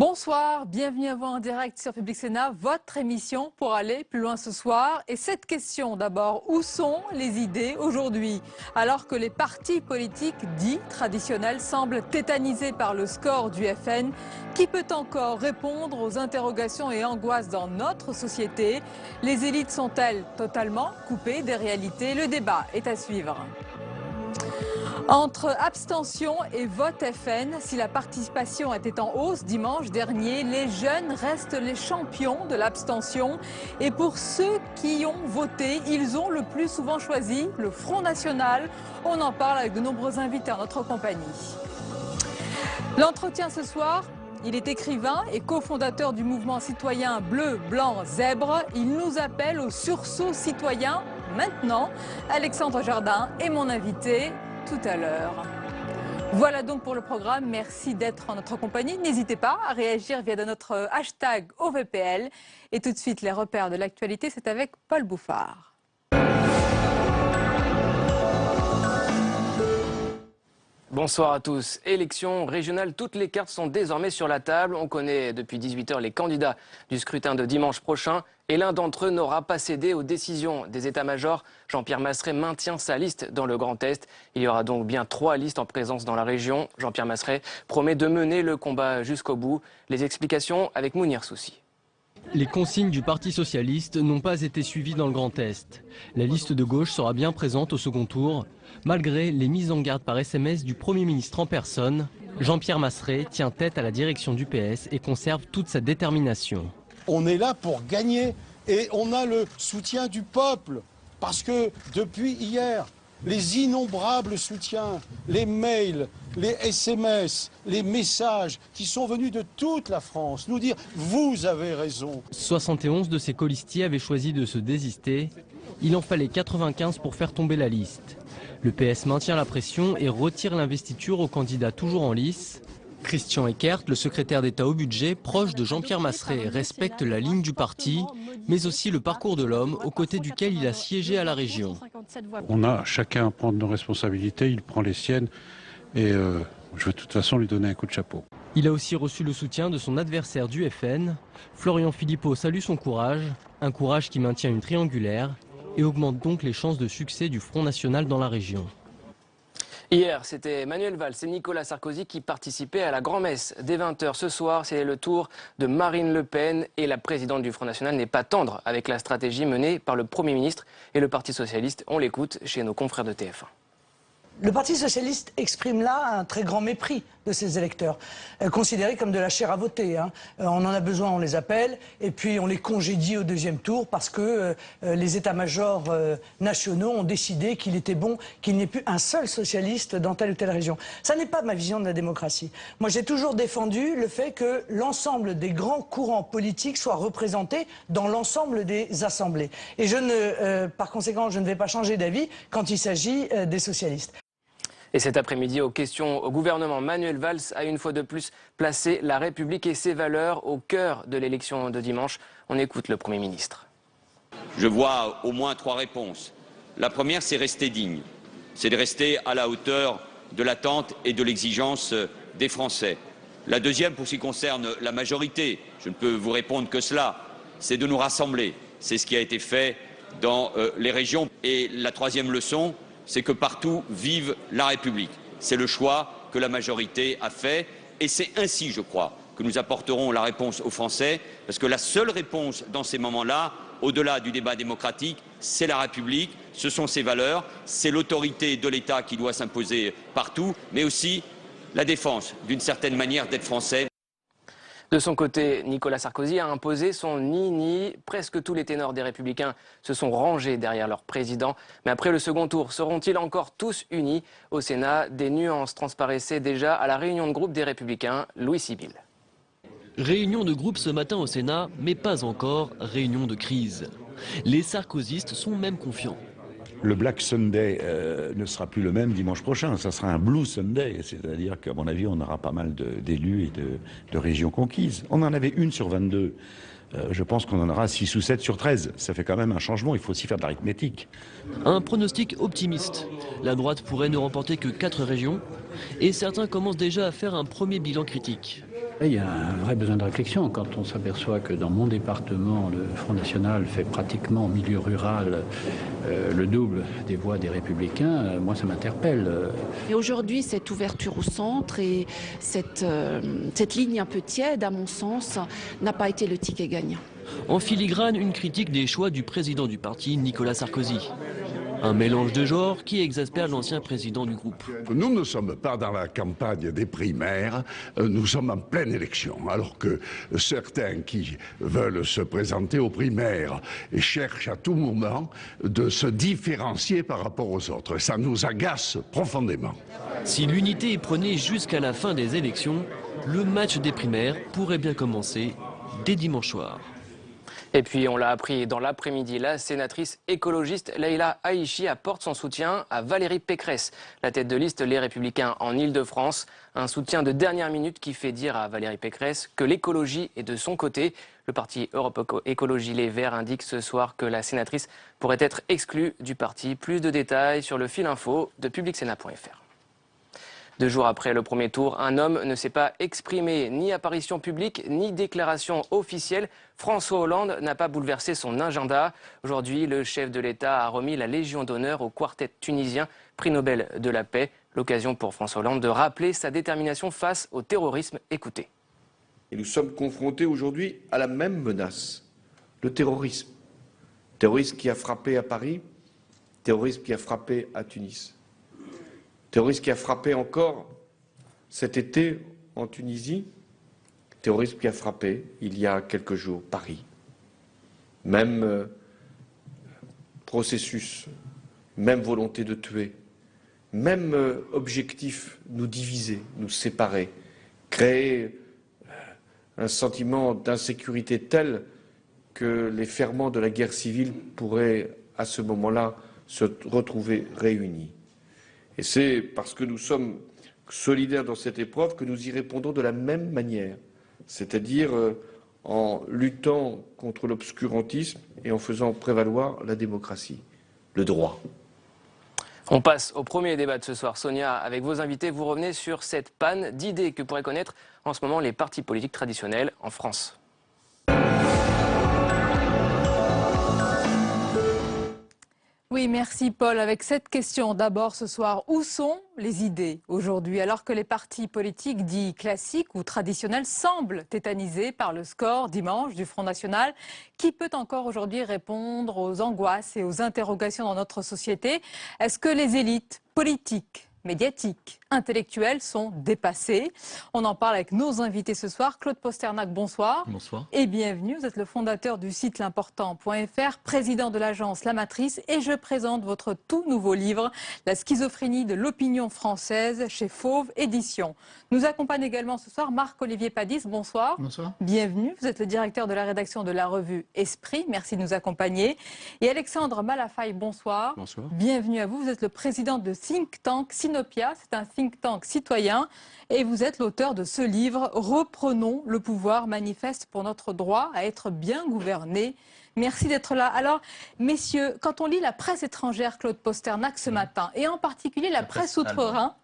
Bonsoir, bienvenue à vous en direct sur Public Sénat, votre émission pour aller plus loin ce soir. Et cette question d'abord, où sont les idées aujourd'hui? Alors que les partis politiques dits traditionnels semblent tétanisés par le score du FN, qui peut encore répondre aux interrogations et angoisses dans notre société? Les élites sont-elles totalement coupées des réalités? Le débat est à suivre. Entre abstention et vote FN, si la participation était en hausse dimanche dernier, les jeunes restent les champions de l'abstention. Et pour ceux qui ont voté, ils ont le plus souvent choisi le Front National. On en parle avec de nombreux invités en notre compagnie. L'entretien ce soir, il est écrivain et cofondateur du mouvement citoyen Bleu, Blanc, Zèbre. Il nous appelle au sursaut citoyen maintenant. Alexandre Jardin est mon invité tout à l'heure. Voilà donc pour le programme. Merci d'être en notre compagnie. N'hésitez pas à réagir via notre hashtag OVPL. Et tout de suite, les repères de l'actualité, c'est avec Paul Bouffard. Bonsoir à tous. Élections régionales, toutes les cartes sont désormais sur la table. On connaît depuis 18 h les candidats du scrutin de dimanche prochain. Et l'un d'entre eux n'aura pas cédé aux décisions des états-majors. Jean-Pierre Masseret maintient sa liste dans le Grand Est. Il y aura donc bien 3 listes en présence dans la région. Jean-Pierre Masseret promet de mener le combat jusqu'au bout. Les explications avec Mounir Soussi. Les consignes du Parti socialiste n'ont pas été suivies dans le Grand Est. La liste de gauche sera bien présente au second tour, malgré les mises en garde par SMS du Premier ministre en personne. Jean-Pierre Masseret tient tête à la direction du PS et conserve toute sa détermination. On est là pour gagner et on a le soutien du peuple. Parce que depuis hier, les innombrables soutiens, les mails, les SMS, les messages qui sont venus de toute la France nous dire « vous avez raison ». 71 de ses colistiers avaient choisi de se désister. Il en fallait 95 pour faire tomber la liste. Le PS maintient la pression et retire l'investiture au candidat toujours en lice. Christian Eckert, le secrétaire d'État au budget, proche de Jean-Pierre Masseret, respecte la ligne du parti, mais aussi le parcours de l'homme aux côtés duquel il a siégé à la région. On a chacun à prendre nos responsabilités, il prend les siennes et je veux de toute façon lui donner un coup de chapeau. Il a aussi reçu le soutien de son adversaire du FN. Florian Philippot salue son courage, un courage qui maintient une triangulaire et augmente donc les chances de succès du Front National dans la région. Hier, c'était Manuel Valls et Nicolas Sarkozy qui participaient à la grand-messe. Dès 20 h ce soir, c'est le tour de Marine Le Pen. Et la présidente du Front National n'est pas tendre avec la stratégie menée par le Premier ministre et le Parti Socialiste. On l'écoute chez nos confrères de TF1. Le Parti Socialiste exprime là un très grand mépris de ses électeurs, considérés comme de la chair à voter. On en a besoin, on les appelle, et puis on les congédie au deuxième tour parce que les états-majors nationaux ont décidé qu'il était bon qu'il n'y ait plus un seul socialiste dans telle ou telle région. Ça n'est pas ma vision de la démocratie. Moi, j'ai toujours défendu le fait que l'ensemble des grands courants politiques soient représentés dans l'ensemble des assemblées. Et par conséquent, je ne vais pas changer d'avis quand il s'agit des socialistes. Et cet après-midi, aux questions au gouvernement, Manuel Valls a une fois de plus placé la République et ses valeurs au cœur de l'élection de dimanche. On écoute le Premier ministre. Je vois au moins 3 réponses. La première, c'est rester digne. C'est de rester à la hauteur de l'attente et de l'exigence des Français. La deuxième, pour ce qui concerne la majorité, je ne peux vous répondre que cela, c'est de nous rassembler. C'est ce qui a été fait dans les régions. Et la troisième leçon, c'est que partout vive la République. C'est le choix que la majorité a fait et c'est ainsi, je crois, que nous apporterons la réponse aux Français, parce que la seule réponse dans ces moments-là, au-delà du débat démocratique, c'est la République, ce sont ses valeurs, c'est l'autorité de l'État qui doit s'imposer partout, mais aussi la défense, d'une certaine manière, d'être français. De son côté, Nicolas Sarkozy a imposé son ni-ni. Presque tous les ténors des Républicains se sont rangés derrière leur président. Mais après le second tour, seront-ils encore tous unis? Au Sénat, des nuances transparaissaient déjà à la réunion de groupe des Républicains. Louis Sibyl. Réunion de groupe ce matin au Sénat, mais pas encore réunion de crise. Les sarkozystes sont même confiants. Le Black Sunday ne sera plus le même dimanche prochain, ça sera un Blue Sunday, c'est-à-dire qu'à mon avis on aura pas mal d'élus et de régions conquises. On en avait une sur 22, je pense qu'on en aura 6 ou 7 sur 13, ça fait quand même un changement, il faut aussi faire de l'arithmétique. Un pronostic optimiste, la droite pourrait ne remporter que 4 régions et certains commencent déjà à faire un premier bilan critique. Il y a un vrai besoin de réflexion quand on s'aperçoit que dans mon département, le Front National fait pratiquement en milieu rural le double des voix des Républicains. Moi, ça m'interpelle. Et aujourd'hui, cette ouverture au centre et cette ligne un peu tiède, à mon sens, n'a pas été le ticket gagnant. En filigrane, une critique des choix du président du parti, Nicolas Sarkozy. Un mélange de genres qui exaspère l'ancien président du groupe. Nous ne sommes pas dans la campagne des primaires, nous sommes en pleine élection. Alors que certains qui veulent se présenter aux primaires et cherchent à tout moment de se différencier par rapport aux autres. Ça nous agace profondément. Si l'unité est prônée jusqu'à la fin des élections, le match des primaires pourrait bien commencer dès dimanche soir. Et puis, on l'a appris dans l'après-midi, la sénatrice écologiste Leïla Haïchi apporte son soutien à Valérie Pécresse, la tête de liste Les Républicains en Ile-de-France. Un soutien de dernière minute qui fait dire à Valérie Pécresse que l'écologie est de son côté. Le parti Europe Écologie Les Verts indique ce soir que la sénatrice pourrait être exclue du parti. Plus de détails sur le fil info de publicsénat.fr. 2 jours après le premier tour, un homme ne s'est pas exprimé, ni apparition publique, ni déclaration officielle. François Hollande n'a pas bouleversé son agenda. Aujourd'hui, le chef de l'État a remis la Légion d'honneur au quartet tunisien, prix Nobel de la paix. L'occasion pour François Hollande de rappeler sa détermination face au terrorisme. Écoutez. Et nous sommes confrontés aujourd'hui à la même menace, le terrorisme. Terrorisme qui a frappé à Paris, terrorisme qui a frappé à Tunis. Terrorisme qui a frappé encore cet été en Tunisie, terrorisme qui a frappé il y a quelques jours Paris. Même processus, même volonté de tuer, même objectif, nous diviser, nous séparer, créer un sentiment d'insécurité tel que les ferments de la guerre civile pourraient à ce moment-là se retrouver réunis. Et c'est parce que nous sommes solidaires dans cette épreuve que nous y répondons de la même manière, c'est-à-dire en luttant contre l'obscurantisme et en faisant prévaloir la démocratie, le droit. On passe au premier débat de ce soir. Sonia, avec vos invités, vous revenez sur cette panne d'idées que pourraient connaître en ce moment les partis politiques traditionnels en France. Oui, merci Paul. Avec cette question d'abord ce soir, où sont les idées aujourd'hui alors que les partis politiques dits classiques ou traditionnels semblent tétanisés par le score dimanche du Front National? Qui peut encore aujourd'hui répondre aux angoisses et aux interrogations dans notre société? Est-ce que les élites politiques, médiatiques, intellectuelles sont dépassées? On en parle avec nos invités ce soir. Claude Posternac, bonsoir. Bonsoir. Et bienvenue. Vous êtes le fondateur du site l'important.fr, président de l'agence La Matrice, et je présente votre tout nouveau livre, La schizophrénie de l'opinion française, chez Fauve Éditions. Nous accompagne également ce soir Marc-Olivier Padis. Bonsoir. Bonsoir. Bienvenue. Vous êtes le directeur de la rédaction de la revue Esprit. Merci de nous accompagner. Et Alexandre Malafaille, bonsoir. Bonsoir. Bienvenue à vous. Vous êtes le président de Think Tank Sinopia. C'est un think tank citoyen. Et vous êtes l'auteur de ce livre, Reprenons le pouvoir, manifeste pour notre droit à être bien gouverné. Merci d'être là. Alors, messieurs, quand on lit la presse étrangère, Claude Posternac, ce matin, et en particulier la presse outre-Rhin,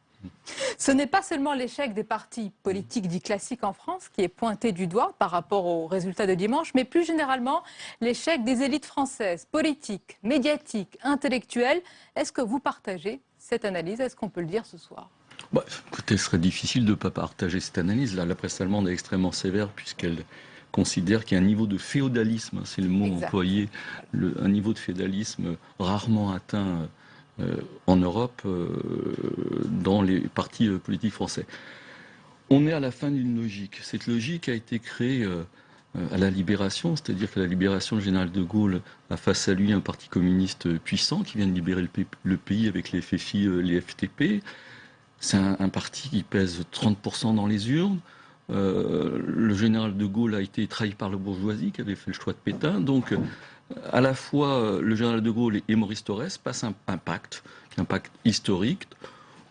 ce n'est pas seulement l'échec des partis politiques dits classiques en France qui est pointé du doigt par rapport aux résultats de dimanche, mais plus généralement l'échec des élites françaises, politiques, médiatiques, intellectuelles. Est-ce que vous partagez cette analyse? Est-ce qu'on peut le dire ce soir? Bah, écoutez, ce serait difficile de ne pas partager cette analyse. Là, la presse allemande est extrêmement sévère puisqu'elle considère qu'il y a un niveau de féodalisme, c'est le mot employé, un niveau de féodalisme rarement atteint en Europe dans les partis politiques français. On est à la fin d'une logique. Cette logique a été créée à la Libération, c'est-à-dire que la Libération, le général de Gaulle a face à lui un parti communiste puissant qui vient de libérer le pays avec les FFI, les FTP. C'est un parti qui pèse 30% dans les urnes. Le général de Gaulle a été trahi par la bourgeoisie qui avait fait le choix de Pétain. Donc, à la fois, le général de Gaulle et Maurice Thorez passent un pacte, qui est un pacte historique,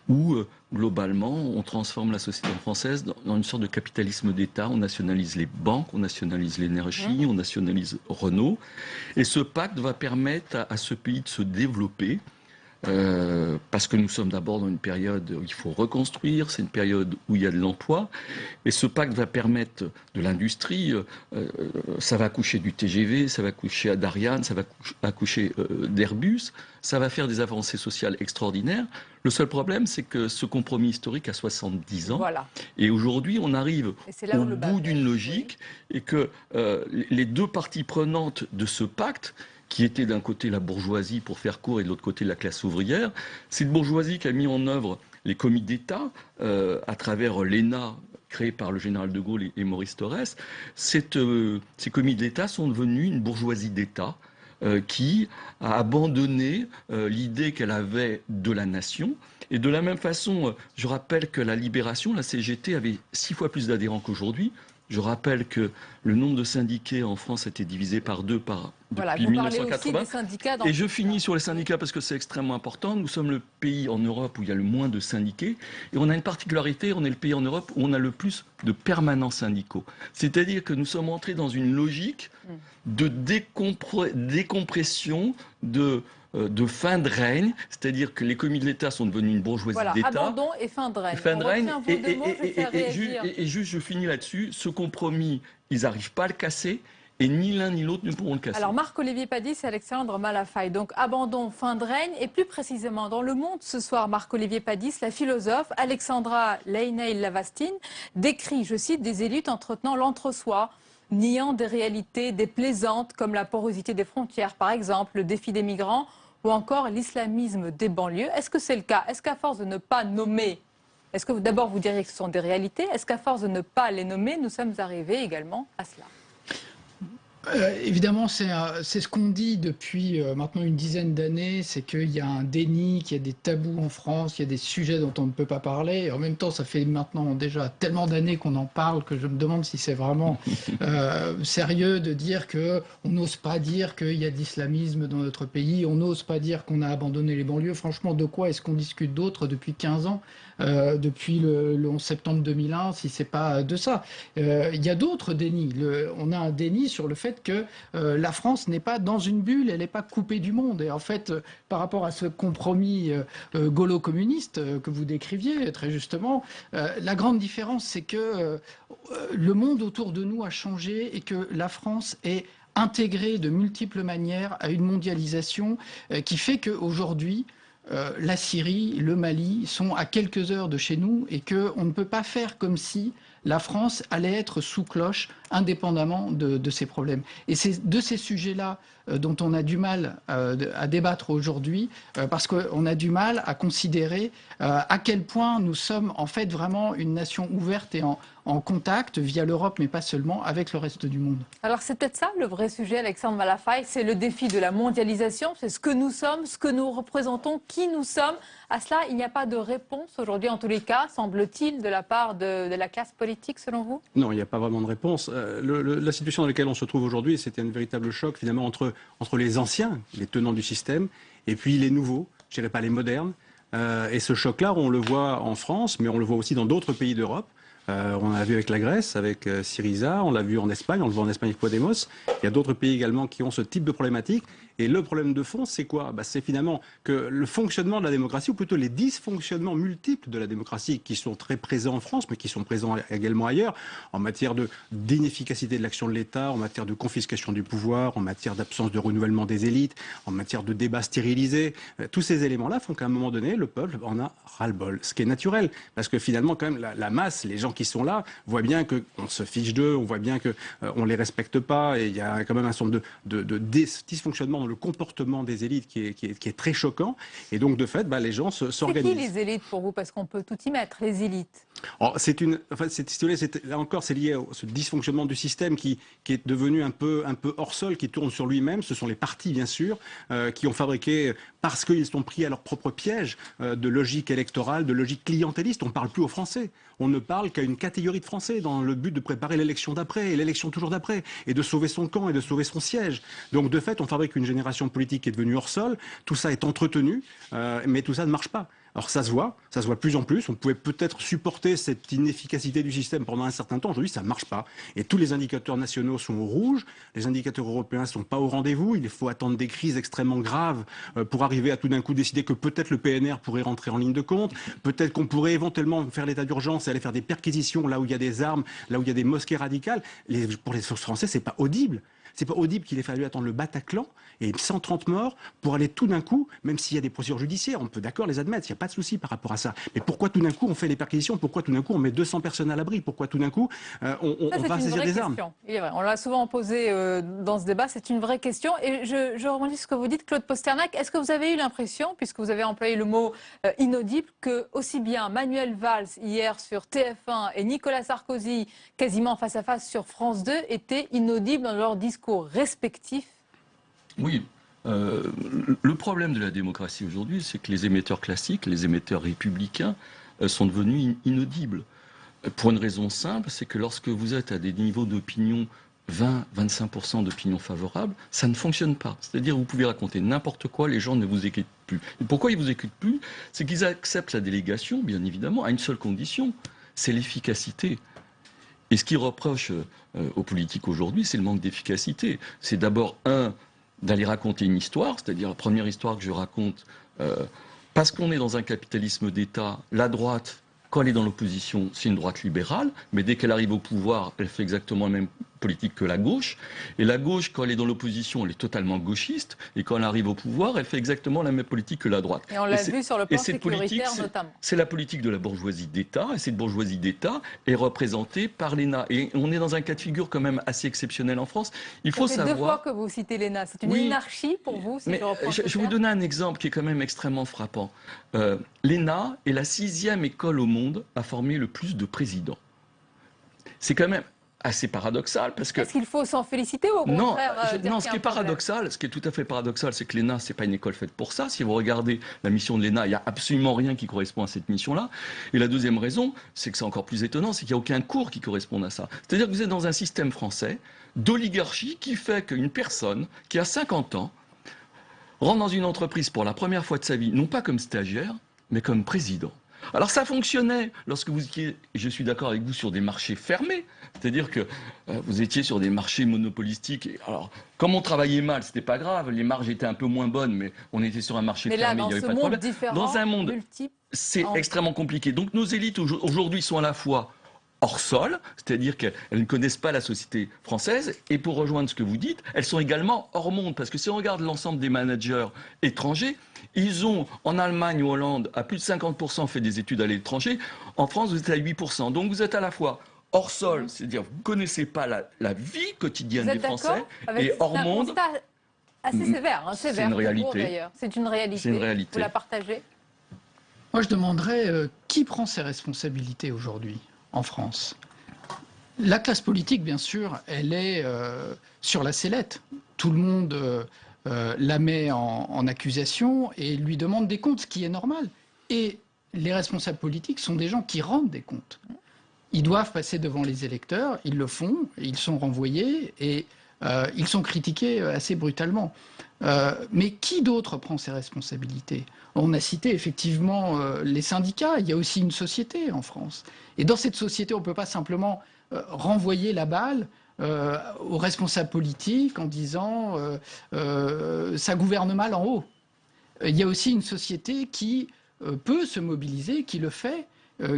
où, globalement, on transforme la société française dans une sorte de capitalisme d'État. On nationalise les banques, on nationalise l'énergie, on nationalise Renault. Et ce pacte va permettre à ce pays de se développer parce que nous sommes d'abord dans une période où il faut reconstruire, c'est une période où il y a de l'emploi, et ce pacte va permettre de l'industrie, ça va accoucher du TGV, ça va accoucher d'Ariane, ça va accoucher d'Airbus, ça va faire des avancées sociales extraordinaires. Le seul problème, c'est que ce compromis historique a 70 ans, et aujourd'hui on arrive au bout d'une logique, et que les deux parties prenantes de ce pacte, qui était d'un côté la bourgeoisie, pour faire court, et de l'autre côté la classe ouvrière. Cette bourgeoisie qui a mis en œuvre les comités d'État à travers l'ENA, créé par le général de Gaulle et Maurice Thorez. Ces comités d'État sont devenus une bourgeoisie d'État qui a abandonné l'idée qu'elle avait de la nation. Et de la même façon, je rappelle que la Libération, la CGT, avait 6 fois plus d'adhérents qu'aujourd'hui. Je rappelle que le nombre de syndiqués en France a été divisé par 2 depuis 1980. Et je finis sur les syndicats parce que c'est extrêmement important. Nous sommes le pays en Europe où il y a le moins de syndiqués. Et on a une particularité, on est le pays en Europe où on a le plus de permanents syndicaux. C'est-à-dire que nous sommes entrés dans une logique de décompression, de fin de règne, c'est-à-dire que les comités de l'État sont devenus une bourgeoisie d'État. Abandon et fin de règne. Et juste, je finis là-dessus, ce compromis, ils n'arrivent pas à le casser, et ni l'un ni l'autre ne pourront le casser. Alors Marc-Olivier Padis et Alexandre Malafaille, donc abandon, fin de règne, et plus précisément dans Le Monde ce soir, Marc-Olivier Padis, la philosophe Alexandra Leinay-Lavastine décrit, je cite, des élites entretenant l'entre-soi, niant des réalités déplaisantes comme la porosité des frontières, par exemple, le défi des migrants, ou encore l'islamisme des banlieues. Est-ce que c'est le cas? Est-ce qu'à force de ne pas nommer, est-ce que d'abord vous diriez que ce sont des réalités? Est-ce qu'à force de ne pas les nommer, nous sommes arrivés également à cela? Évidemment, c'est ce qu'on dit depuis maintenant une dizaine d'années, c'est qu'il y a un déni, qu'il y a des tabous en France, il y a des sujets dont on ne peut pas parler. Et en même temps, ça fait maintenant déjà tellement d'années qu'on en parle que je me demande si c'est vraiment sérieux de dire qu'on n'ose pas dire qu'il y a de l'islamisme dans notre pays, on n'ose pas dire qu'on a abandonné les banlieues. Franchement, de quoi est-ce qu'on discute d'autre depuis 15 ans depuis le 11 septembre 2001, si c'est pas de ça. Il y a d'autres dénis. On a un déni sur le fait que la France n'est pas dans une bulle, elle n'est pas coupée du monde. Et en fait, par rapport à ce compromis gaulo-communiste que vous décriviez très justement, la grande différence, c'est que le monde autour de nous a changé et que la France est intégrée de multiples manières à une mondialisation qui fait qu'aujourd'hui, la Syrie, le Mali sont à quelques heures de chez nous et qu'on ne peut pas faire comme si la France allait être sous cloche indépendamment de ces problèmes. Et c'est de ces sujets-là dont on a du mal à débattre aujourd'hui parce qu'on a du mal à considérer à quel point nous sommes en fait vraiment une nation ouverte et en contact via l'Europe, mais pas seulement, avec le reste du monde. Alors c'est peut-être ça le vrai sujet, Alexandre Malafaille, c'est le défi de la mondialisation, c'est ce que nous sommes, ce que nous représentons, qui nous sommes. À cela, il n'y a pas de réponse aujourd'hui, en tous les cas, semble-t-il, de la part de la classe politique, selon vous? Non, il n'y a pas vraiment de réponse. La situation dans laquelle on se trouve aujourd'hui, c'était un véritable choc, finalement, entre les anciens, les tenants du système, et puis les nouveaux, je dirais pas les modernes. Et ce choc-là, on le voit en France, mais on le voit aussi dans d'autres pays d'Europe. On l'a vu avec la Grèce, avec Syriza, on l'a vu en Espagne, on le voit en Espagne avec Podemos. Il y a d'autres pays également qui ont ce type de problématique. Et le problème de fond, c'est quoi? C'est finalement que le fonctionnement de la démocratie, ou plutôt les dysfonctionnements multiples de la démocratie, qui sont très présents en France, mais qui sont présents également ailleurs, en matière d'inefficacité de l'action de l'État, en matière de confiscation du pouvoir, en matière d'absence de renouvellement des élites, en matière de débats stérilisés. Tous ces éléments-là font qu'à un moment donné, le peuple en a ras-le-bol. Ce qui est naturel, parce que finalement, quand même, la masse, les gens qui sont là, voient bien qu'on se fiche d'eux, on voit bien qu'on ne les respecte pas, et il y a quand même un certain de dysfonctionnement dans le comportement des élites qui est très choquant. Et donc, de fait, les gens s'organisent. C'est qui les élites pour vous? Parce qu'on peut tout y mettre, les élites. Là encore, c'est lié à ce dysfonctionnement du système qui est devenu un peu hors sol, qui tourne sur lui-même. Ce sont les partis, bien sûr, qui ont fabriqué, parce qu'ils sont pris à leur propre piège de logique électorale, de logique clientéliste. On ne parle plus aux Français. On ne parle qu'à une catégorie de Français dans le but de préparer l'élection d'après et l'élection toujours d'après et de sauver son camp et de sauver son siège. Donc, de fait, on fabrique une génération politique qui est devenue hors sol. Tout ça est entretenu, mais tout ça ne marche pas. Alors ça se voit de plus en plus. On pouvait peut-être supporter cette inefficacité du système pendant un certain temps. Aujourd'hui, ça ne marche pas. Et tous les indicateurs nationaux sont au rouge. Les indicateurs européens ne sont pas au rendez-vous. Il faut attendre des crises extrêmement graves pour arriver à tout d'un coup décider que peut-être le PNR pourrait rentrer en ligne de compte. Peut-être qu'on pourrait éventuellement faire l'état d'urgence et aller faire des perquisitions là où il y a des armes, là où il y a des mosquées radicales. Pour les sources françaises, c'est pas audible. C'est pas audible qu'il ait fallu attendre le Bataclan et 130 morts pour aller tout d'un coup, même s'il y a des procédures judiciaires, on peut d'accord les admettre, il n'y a pas de souci par rapport à ça. Mais pourquoi tout d'un coup on fait les perquisitions? Pourquoi tout d'un coup on met 200 personnes à l'abri? Pourquoi tout d'un coup on va saisir des armes? Il est vrai. On l'a souvent posé dans ce débat, c'est une vraie question. Et je rebondis sur ce que vous dites, Claude Posternac. Est-ce que vous avez eu l'impression, puisque vous avez employé le mot inaudible, que aussi bien Manuel Valls hier sur TF1 et Nicolas Sarkozy quasiment face à face sur France 2 étaient inaudibles dans leur discours respectifs? Oui. Le problème de la démocratie aujourd'hui, c'est que les émetteurs classiques, les émetteurs républicains, sont devenus inaudibles. Pour une raison simple, c'est que lorsque vous êtes à des niveaux d'opinion 20-25% d'opinion favorable, ça ne fonctionne pas. C'est-à-dire que vous pouvez raconter n'importe quoi, les gens ne vous écoutent plus. Et pourquoi ils ne vous écoutent plus? C'est qu'ils acceptent la délégation, bien évidemment, à une seule condition, c'est l'efficacité. Et ce qu'ils reprochent aux politiques aujourd'hui, c'est le manque d'efficacité. C'est d'abord, d'aller raconter une histoire, c'est-à-dire la première histoire que je raconte, parce qu'on est dans un capitalisme d'État, la droite, quand elle est dans l'opposition, c'est une droite libérale, mais dès qu'elle arrive au pouvoir, elle fait exactement la même politique que la gauche. Et la gauche, quand elle est dans l'opposition, elle est totalement gauchiste. Et quand elle arrive au pouvoir, elle fait exactement la même politique que la droite. Et on l'a vu sur le plan sécuritaire notamment. C'est la politique de la bourgeoisie d'État. Et cette bourgeoisie d'État est représentée par l'ENA. Et on est dans un cas de figure quand même assez exceptionnel en France. Il faut savoir... C'est 2 fois que vous citez l'ENA. C'est une anarchie pour vous, si je vais vous donner un exemple qui est quand même extrêmement frappant. L'ENA est la 6e école au monde à former le plus de présidents. C'est quand même assez paradoxal parce que... Est-ce qu'il faut s'en féliciter ou au contraire non, ce qui est paradoxal, ce qui est tout à fait paradoxal, c'est que l'ENA, c'est pas une école faite pour ça. Si vous regardez la mission de l'ENA, il n'y a absolument rien qui correspond à cette mission-là. Et la deuxième raison, c'est que c'est encore plus étonnant, c'est qu'il n'y a aucun cours qui corresponde à ça. C'est-à-dire que vous êtes dans un système français d'oligarchie qui fait qu'une personne qui a 50 ans rentre dans une entreprise pour la première fois de sa vie, non pas comme stagiaire, mais comme président. Alors ça fonctionnait lorsque vous étiez, je suis d'accord avec vous, sur des marchés fermés, c'est-à-dire que vous étiez sur des marchés monopolistiques. Alors, comme on travaillait mal, c'était pas grave, les marges étaient un peu moins bonnes, mais on était sur un marché fermé, il n'y avait pas de problème. Dans un monde, c'est extrêmement compliqué. Donc nos élites aujourd'hui sont à la fois hors sol, c'est-à-dire qu'elles ne connaissent pas la société française, et pour rejoindre ce que vous dites, elles sont également hors monde, parce que si on regarde l'ensemble des managers étrangers, ils ont, en Allemagne ou Hollande, à plus de 50% fait des études à l'étranger. En France, vous êtes à 8%. Donc vous êtes à la fois hors sol, c'est-à-dire vous ne connaissez pas la vie quotidienne des Français, et hors monde. Assez sévère, c'est une réalité. C'est une réalité. Vous la partagez? Moi, je demanderais qui prend ses responsabilités aujourd'hui en France? La classe politique, bien sûr, elle est sur la sellette. Tout le monde la met en accusation et lui demande des comptes, ce qui est normal. Et les responsables politiques sont des gens qui rendent des comptes. Ils doivent passer devant les électeurs, ils le font, ils sont renvoyés et ils sont critiqués assez brutalement. Mais qui d'autre prend ses responsabilités? On a cité effectivement les syndicats, il y a aussi une société en France. Et dans cette société, on ne peut pas simplement renvoyer la balle aux responsables politiques en disant ça gouverne mal en haut. Il y a aussi une société qui peut se mobiliser, qui le fait,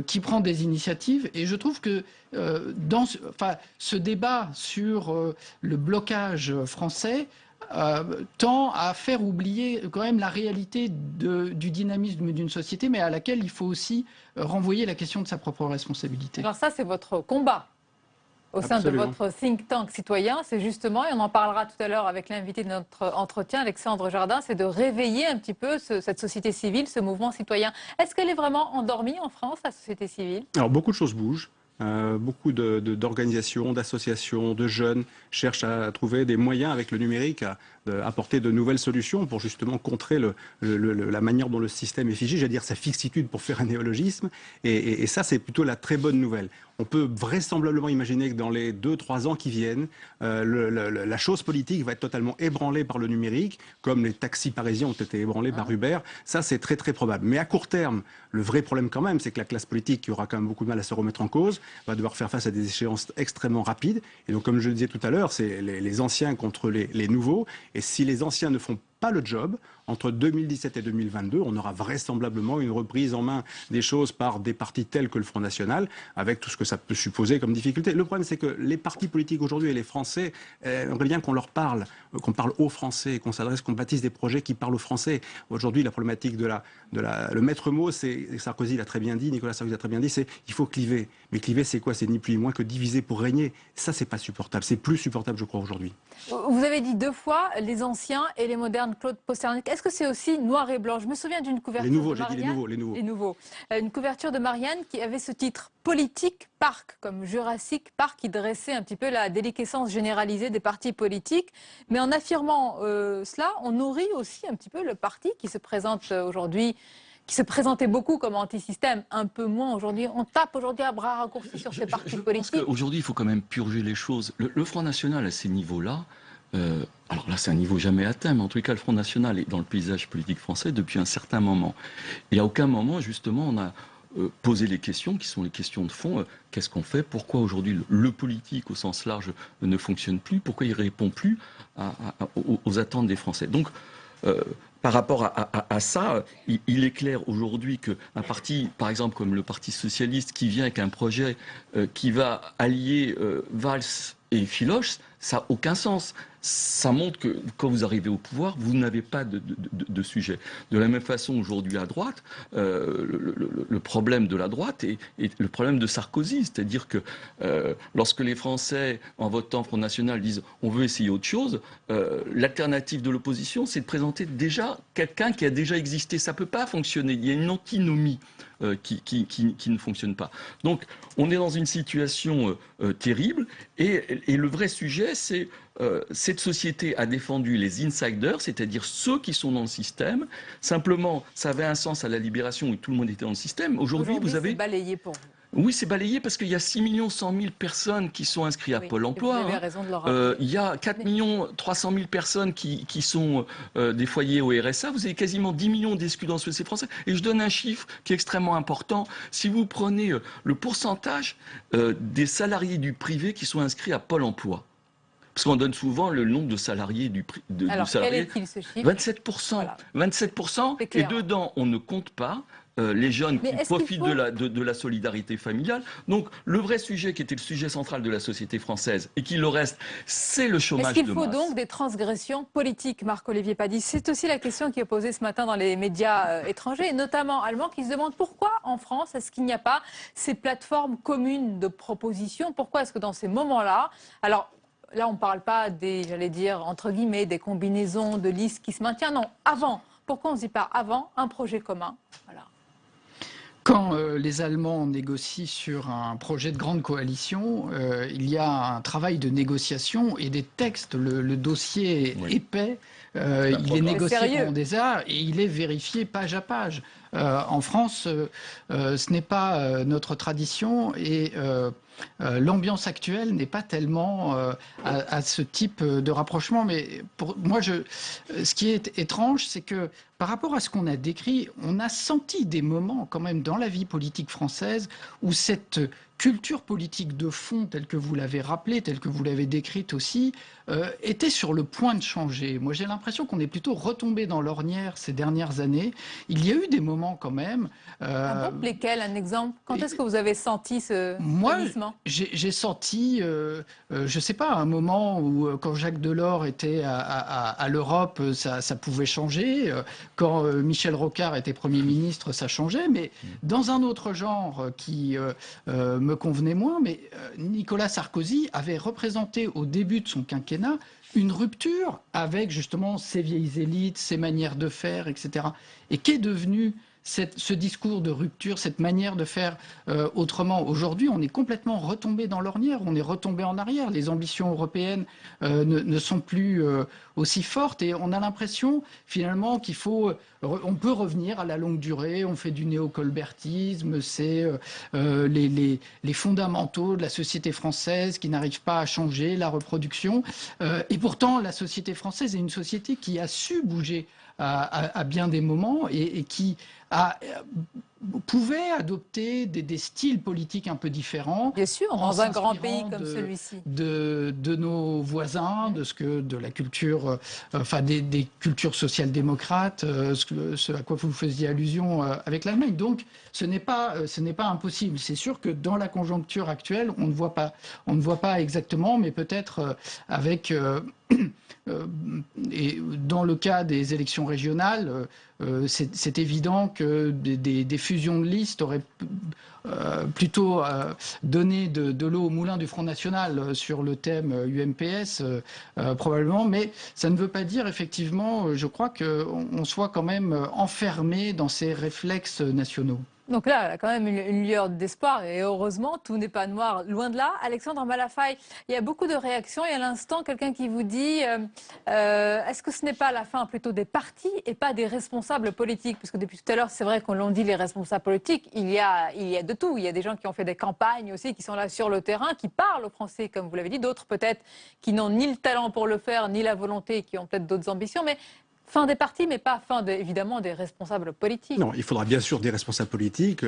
qui prend des initiatives. Et je trouve que ce débat sur le blocage français tend à faire oublier quand même la réalité du dynamisme d'une société, mais à laquelle il faut aussi renvoyer la question de sa propre responsabilité. Alors ça, c'est votre combat au sein de votre think tank citoyen, c'est justement, et on en parlera tout à l'heure avec l'invité de notre entretien, Alexandre Jardin, c'est de réveiller un petit peu cette société civile, ce mouvement citoyen. Est-ce qu'elle est vraiment endormie en France, la société civile? Alors beaucoup de choses bougent. Beaucoup d'organisations, d'associations, de jeunes cherchent à trouver des moyens avec le numérique à apporter de nouvelles solutions pour justement contrer la manière dont le système est figé, j'allais dire sa fixitude pour faire un néologisme. Et ça, c'est plutôt la très bonne nouvelle. On peut vraisemblablement imaginer que dans les 2-3 ans qui viennent, la chose politique va être totalement ébranlée par le numérique, comme les taxis parisiens ont été ébranlés par Uber. Ça, c'est très très probable. Mais à court terme, le vrai problème quand même, c'est que la classe politique, qui aura quand même beaucoup de mal à se remettre en cause, va devoir faire face à des échéances extrêmement rapides. Et donc, comme je le disais tout à l'heure, c'est les anciens contre les nouveaux. Et si les anciens ne font pas le job, entre 2017 et 2022, on aura vraisemblablement une reprise en main des choses par des partis tels que le Front National, avec tout ce que ça peut supposer comme difficulté. Le problème, c'est que les partis politiques aujourd'hui et les Français aimeraient bien qu'on leur parle, qu'on parle aux Français, qu'on s'adresse, qu'on bâtisse des projets qui parlent aux Français. Aujourd'hui, la problématique le maître mot, c'est, Sarkozy l'a très bien dit, Nicolas Sarkozy l'a très bien dit, c'est il faut cliver. Mais cliver, c'est quoi? C'est ni plus ni moins que diviser pour régner. Ça, c'est pas supportable. C'est plus supportable, je crois, aujourd'hui. Vous avez dit 2 fois les anciens et les modernes, Claude Posternik. Est-ce que c'est aussi noir et blanc? Je me souviens d'une couverture de Marianne. Les nouveaux. Une couverture de Marianne qui avait ce titre Politique Parc, comme Jurassic Park, qui dressait un petit peu la déliquescence généralisée des partis politiques. Mais en affirmant cela, on nourrit aussi un petit peu le parti qui se présente aujourd'hui, qui se présentait beaucoup comme anti-système, un peu moins aujourd'hui. On tape aujourd'hui à bras raccourcis sur ces partis politiques. Aujourd'hui, il faut quand même purger les choses. Le Front National, à ces niveaux-là, alors là, c'est un niveau jamais atteint, mais en tout cas, le Front National est dans le paysage politique français depuis un certain moment. Et à aucun moment, justement, on a posé les questions, qui sont les questions de fond. Qu'est-ce qu'on fait? Pourquoi aujourd'hui le politique, au sens large, ne fonctionne plus? Pourquoi il ne répond plus aux attentes des Français? Donc, par rapport à ça, il est clair aujourd'hui qu'un parti, par exemple comme le Parti Socialiste, qui vient avec un projet qui va allier Valls et Philoche, ça n'a aucun sens. Ça montre que quand vous arrivez au pouvoir, vous n'avez pas de sujet. De la même façon, aujourd'hui à droite, le problème de la droite est le problème de Sarkozy. C'est-à-dire que lorsque les Français, en votant Front National, disent on veut essayer autre chose, l'alternative de l'opposition, c'est de présenter déjà quelqu'un qui a déjà existé. Ça ne peut pas fonctionner. Il y a une antinomie qui ne fonctionne pas. Donc, on est dans une situation terrible. Et le vrai sujet, c'est cette société a défendu les insiders, c'est-à-dire ceux qui sont dans le système. Simplement, ça avait un sens à la Libération où tout le monde était dans le système. Aujourd'hui, vous avez... c'est balayé pour vous. Oui, c'est balayé parce qu'il y a 6 100 000 personnes qui sont inscrites à Pôle emploi. Vous avez raison de le rappeler. Il y a 4 300 000 personnes qui sont des foyers au RSA. Vous avez quasiment 10 millions d'exclus dans la société française. Et je donne un chiffre qui est extrêmement important. Si vous prenez le pourcentage des salariés du privé qui sont inscrits à Pôle emploi, parce qu'on donne souvent le nombre de salariés Alors, quel est-il ce chiffre? 27%. Voilà. 27%. Et dedans, on ne compte pas les jeunes qui profitent de la solidarité familiale. Donc, le vrai sujet qui était le sujet central de la société française et qui le reste, c'est le chômage de masse. Est-ce qu'il faut donc des transgressions politiques, Marc-Olivier Pady? C'est aussi la question qui est posée ce matin dans les médias étrangers, et notamment allemands, qui se demandent pourquoi en France, est-ce qu'il n'y a pas ces plateformes communes de proposition? Pourquoi est-ce que dans ces moments-là, alors là, on ne parle pas des, j'allais dire, entre guillemets, des combinaisons de listes qui se maintiennent. Non, avant. Pourquoi on ne dit pas avant un projet commun? Voilà. Quand les Allemands négocient sur un projet de grande coalition, il y a un travail de négociation et des textes. Le dossier est épais, il est négocié pendant des heures et il est vérifié page à page. En France, ce n'est pas notre tradition et l'ambiance actuelle n'est pas tellement à ce type de rapprochement. Mais pour moi, ce qui est étrange, c'est que par rapport à ce qu'on a décrit, on a senti des moments quand même dans la vie politique française où cette culture politique de fond, telle que vous l'avez rappelée, telle que vous l'avez décrite aussi, était sur le point de changer. Moi, j'ai l'impression qu'on est plutôt retombé dans l'ornière ces dernières années. Il y a eu des moments quand même... lesquels, un exemple? Quand est-ce que vous avez senti ce glissement? J'ai senti, je ne sais pas, un moment où quand Jacques Delors était à l'Europe, ça pouvait changer. Quand Michel Rocard était Premier ministre, ça changeait. Mais dans un autre genre qui me convenait moins, mais Nicolas Sarkozy avait représenté au début de son quinquennat une rupture avec justement ces vieilles élites, ces manières de faire, etc. Et qu'est devenue ce discours de rupture, cette manière de faire autrement. Aujourd'hui, on est complètement retombé dans l'ornière, on est retombé en arrière. Les ambitions européennes ne sont plus aussi fortes et on a l'impression finalement on peut revenir à la longue durée. On fait du néocolbertisme, c'est les fondamentaux de la société française qui n'arrivent pas à changer, la reproduction. Et pourtant, la société française est une société qui a su bouger à bien des moments et qui pouvait adopter des styles politiques un peu différents. Bien sûr, dans un grand pays comme celui-ci. De nos voisins, de la culture, des cultures social-démocrates, ce à quoi vous faisiez allusion avec l'Allemagne. Donc, ce n'est pas impossible. C'est sûr que dans la conjoncture actuelle, on ne voit pas exactement, mais peut-être avec... et dans le cas des élections régionales, c'est évident que des fusions de listes auraient plutôt donné de l'eau au moulin du Front National sur le thème UMPS, probablement. Mais ça ne veut pas dire, effectivement, je crois qu'on soit quand même enfermé dans ces réflexes nationaux. Donc là, il y a quand même une lueur d'espoir et heureusement, tout n'est pas noir, loin de là. Alexandre Malafaye, il y a beaucoup de réactions et à l'instant, quelqu'un qui vous dit est-ce que ce n'est pas la fin plutôt des partis et pas des responsables politiques? Parce que depuis tout à l'heure, c'est vrai qu'on l'on dit les responsables politiques, il y a de tout. Il y a des gens qui ont fait des campagnes aussi, qui sont là sur le terrain, qui parlent aux Français, comme vous l'avez dit, d'autres peut-être qui n'ont ni le talent pour le faire, ni la volonté, qui ont peut-être d'autres ambitions, mais... Fin des partis, mais pas fin, évidemment, des responsables politiques. Non, il faudra bien sûr des responsables politiques,